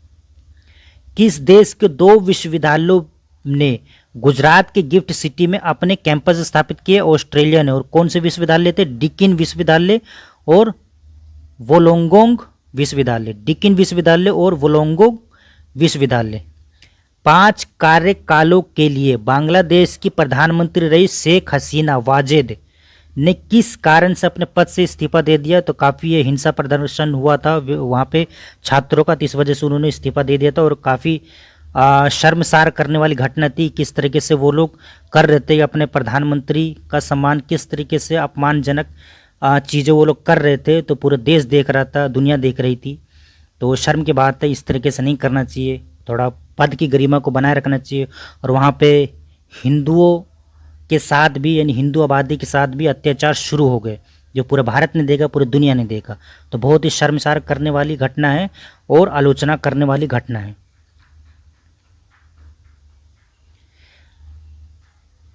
किस देश के 2 विश्वविद्यालयों ने गुजरात के गिफ्ट सिटी में अपने कैंपस स्थापित किए? ऑस्ट्रेलिया ने। और कौन से विश्वविद्यालय थे? डिकिन विश्वविद्यालय और वोलोंगोंग विश्वविद्यालय। डिकिन विश्वविद्यालय और वोलोंगोंग विश्वविद्यालय। 5 कार्यकालों के लिए बांग्लादेश की प्रधानमंत्री रही शेख हसीना वाजेद ने किस कारण से अपने पद से इस्तीफा दे दिया? तो काफ़ी ये हिंसा प्रदर्शन हुआ था वहाँ पे छात्रों का, तो इस वजह से उन्होंने इस्तीफा दे दिया था। और काफ़ी शर्मसार करने वाली घटना थी, किस तरीके से वो लोग कर रहे थे अपने प्रधानमंत्री का सम्मान, किस तरीके से अपमानजनक चीज़ें वो लोग कर रहे थे। तो पूरा देश देख रहा था, दुनिया देख रही थी। तो शर्म की बात है, इस तरीके से नहीं करना चाहिए, थोड़ा पद की गरिमा को बनाए रखना चाहिए। और वहाँ पे हिंदुओं के साथ भी, यानी हिंदू आबादी के साथ भी अत्याचार शुरू हो गए, जो पूरे भारत ने देखा, पूरी दुनिया ने देखा। तो बहुत ही शर्मसार करने वाली घटना है और आलोचना करने वाली घटना है।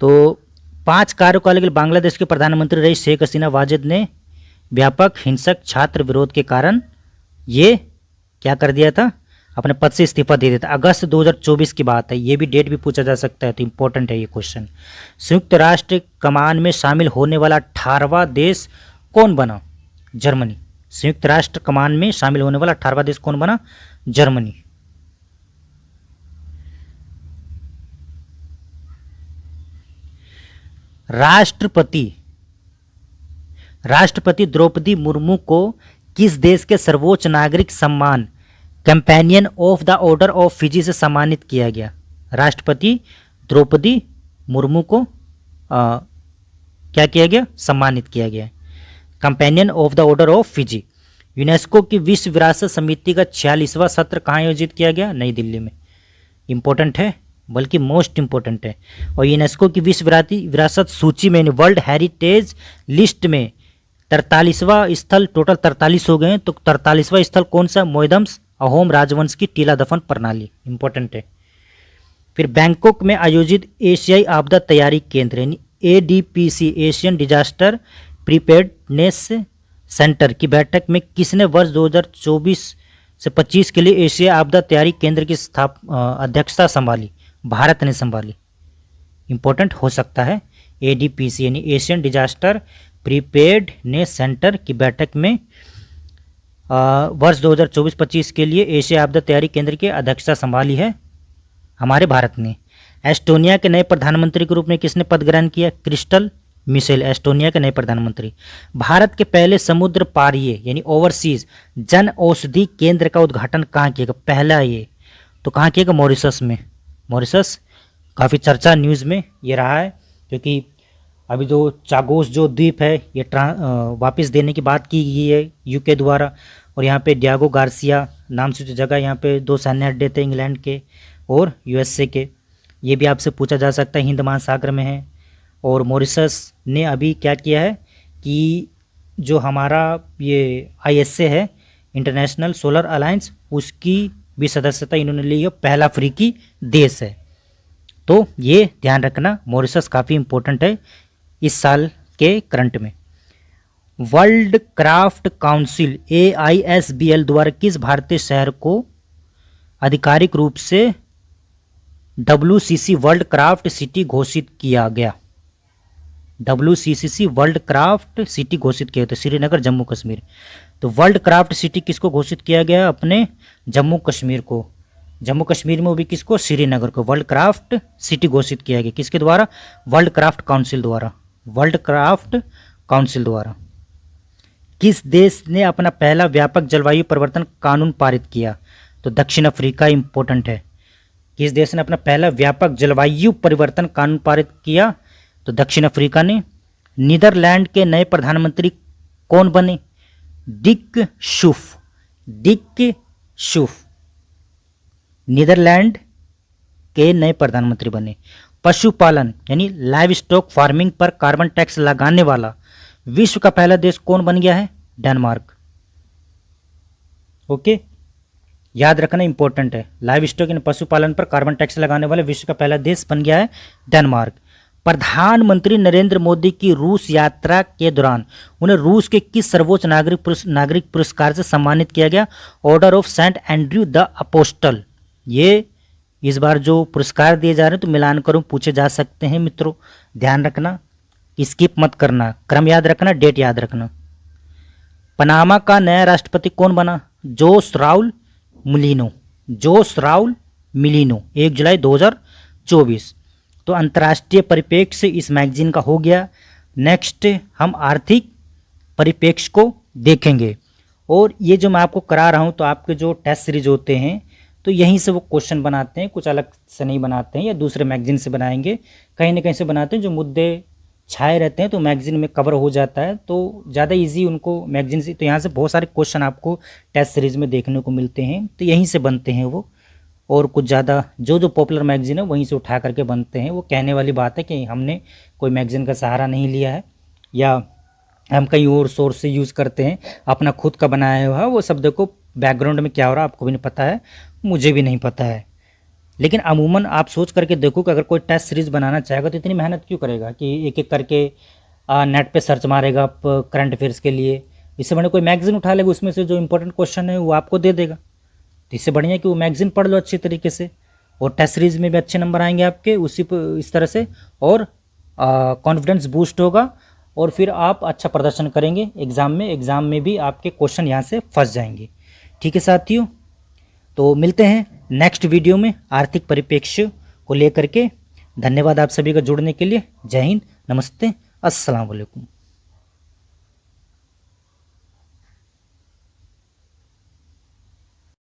तो 5 कार्यकाल के लिए बांग्लादेश के प्रधानमंत्री रही शेख हसीना वाजेद ने व्यापक हिंसक छात्र विरोध के कारण ये क्या कर दिया था? अपने पद से इस्तीफा दे दिया था। अगस्त 2024 की बात है, ये भी डेट भी पूछा जा सकता है, तो इंपॉर्टेंट है ये क्वेश्चन। संयुक्त राष्ट्र कमान में शामिल होने वाला 18वां देश कौन बना? जर्मनी। संयुक्त राष्ट्र कमान में शामिल होने वाला 18वां देश कौन बना? जर्मनी। राष्ट्रपति द्रौपदी मुर्मू को किस देश के सर्वोच्च नागरिक सम्मान companion of the order of Fiji से सम्मानित किया गया? राष्ट्रपति द्रौपदी मुर्मू को क्या किया गया? सम्मानित किया गया, companion of the order of Fiji. UNESCO की विश्व विरासत समिति का 46वां सत्र कहाँ आयोजित किया गया? नई दिल्ली में। इंपॉर्टेंट है, बल्कि मोस्ट इंपॉर्टेंट है। और यूनेस्को की विश्व विरासत सूची में, वर्ल्ड हेरिटेज लिस्ट में 43वां स्थल, टोटल 43 हो गए हैं, तो 43वां स्थल कौन सा? मोइदम्स अहोम राजवंश की टीला दफन प्रणाली। इंपॉर्टेंट है। फिर बैंकॉक में आयोजित एशियाई आपदा तैयारी केंद्र यानी ADPC, Asian disaster preparedness centre की बैठक में किसने वर्ष 2024 से 25 के लिए एशियाई आपदा तैयारी केंद्र की अध्यक्षता संभाली? भारत ने संभाली। इंपॉर्टेंट हो सकता है। एडीपीसी यानी एशियन डिजास्टर प्रिपेयर्डनेस सेंटर की बैठक में वर्ष 2024-25 के लिए एशिया आपदा तैयारी केंद्र की अध्यक्षता संभाली है हमारे भारत ने। एस्टोनिया के नए प्रधानमंत्री के रूप में किसने पद ग्रहण किया? क्रिस्टल मिशेल, एस्टोनिया के नए प्रधानमंत्री। भारत के पहले समुद्र पारीय यानी ओवरसीज जन औषधि केंद्र का उद्घाटन कहाँ किया गया? पहला ये तो कहाँ किया गया? मॉरिशस में। मॉरिशस काफ़ी चर्चा न्यूज़ में ये रहा है, क्योंकि अभी जो चागोस जो द्वीप है ये वापस देने की बात की गई है यूके द्वारा। और यहाँ पे डियागो गार्सिया नाम से जो जगह, यहाँ पे 2 सैन्य अड्डे थे इंग्लैंड के और यूएसए के। ये भी आपसे पूछा जा सकता है, हिंद महासागर में है। और मॉरिशस ने अभी क्या किया है कि जो हमारा ये आईएसए है, इंटरनेशनल सोलर अलायंस, उसकी भी सदस्यता इन्होंने ली है। पहला अफ्रीकी देश है, तो ये ध्यान रखना। मॉरिशस काफ़ी इंपॉर्टेंट है इस साल के करंट में। वर्ल्ड क्राफ्ट काउंसिल AISBL द्वारा किस भारतीय शहर को आधिकारिक रूप से WCC वर्ल्ड क्राफ्ट सिटी घोषित किया गया? WCCC वर्ल्ड क्राफ्ट सिटी घोषित किया तो श्रीनगर जम्मू कश्मीर। तो वर्ल्ड क्राफ्ट सिटी किसको घोषित किया गया? अपने जम्मू कश्मीर को। जम्मू कश्मीर में वो भी किसको? श्रीनगर को वर्ल्ड क्राफ्ट सिटी घोषित किया गया। किसके द्वारा? वर्ल्ड क्राफ्ट काउंसिल द्वारा। वर्ल्ड क्राफ्ट काउंसिल द्वारा। किस देश ने अपना पहला व्यापक जलवायु परिवर्तन कानून पारित किया? तो दक्षिण अफ्रीका इंपॉर्टेंट है। किस देश ने अपना पहला व्यापक जलवायु परिवर्तन कानून पारित किया? तो दक्षिण अफ्रीका ने। नीदरलैंड के नए प्रधानमंत्री कौन बने? Dick Schoof. Dick Schoof Netherlands के नए प्रधानमंत्री बने। पशुपालन यानी लाइव स्टॉक फार्मिंग पर कार्बन टैक्स लगाने वाला विश्व का पहला देश कौन बन गया है? डेनमार्क। ओके, याद रखना इंपॉर्टेंट है। लाइव स्टॉक यानी पशुपालन पर कार्बन टैक्स लगाने वाले विश्व का पहला देश बन गया है डेनमार्क। प्रधानमंत्री नरेंद्र मोदी की रूस यात्रा के दौरान उन्हें रूस के किस सर्वोच्च नागरिक पुरस्कार से सम्मानित किया गया? Order of Saint Andrew the Apostle. ये इस बार जो पुरस्कार दिए जा रहे हैं तो मिलान करो पूछे जा सकते हैं मित्रों, ध्यान रखना, स्किप मत करना, क्रम याद रखना, डेट याद रखना। पनामा का नया राष्ट्रपति कौन बना? जोस राउल मुलिनो। जोस राउल मिलिनो 1 जुलाई 2024। तो अंतर्राष्ट्रीय परिप्रेक्ष्य इस मैगजीन का हो गया। नेक्स्ट हम आर्थिक परिप्रेक्ष्य को देखेंगे। और ये जो मैं आपको करा रहा हूँ तो आपके जो टेस्ट सीरीज होते हैं तो यहीं से वो क्वेश्चन बनाते हैं, कुछ अलग से नहीं बनाते हैं या दूसरे मैगजीन से बनाएंगे, कहीं ना कहीं से बनाते हैं। जो मुद्दे छाए रहते हैं तो मैगजीन में कवर हो जाता है, तो ज़्यादा इजी उनको मैगजीन से। तो यहाँ से बहुत सारे क्वेश्चन आपको टेस्ट सीरीज में देखने को मिलते हैं, तो यहीं से बनते हैं वो। और कुछ ज़्यादा जो पॉपुलर मैगजीन है वहीं से उठा करके बनते हैं। वो कहने वाली बात है कि हमने कोई मैगजीन का सहारा नहीं लिया है या हम कहीं और सोर्स से यूज़ करते हैं, अपना खुद का बनाया हुआ। वो सब देखो बैकग्राउंड में क्या हो रहा है आपको भी नहीं पता है, मुझे भी नहीं पता है। लेकिन अमूमन आप सोच करके देखो कि अगर कोई टेस्ट सीरीज़ बनाना चाहेगा तो इतनी मेहनत क्यों करेगा कि एक एक करके नेट पे सर्च मारेगा आप करंट अफेयर्स के लिए। इससे बढ़िया कोई मैगजीन उठा लेगा, उसमें से जो इंपॉर्टेंट क्वेश्चन है वो आपको दे देगा। तो इससे बढ़िया कि वो मैगजीन पढ़ लो अच्छी तरीके से, और टेस्ट सीरीज़ में भी अच्छे नंबर आएंगे आपके उसी इस तरह से, और कॉन्फिडेंस बूस्ट होगा और फिर आप अच्छा प्रदर्शन करेंगे एग्ज़ाम में भी आपके क्वेश्चन यहाँ से फंस जाएंगे। ठीक है साथियों, तो मिलते हैं नेक्स्ट वीडियो में आर्थिक परिप्रेक्ष्य को लेकर के। धन्यवाद आप सभी का जुड़ने के लिए। जय हिंद, नमस्ते, अस्सलाम वालेकुम।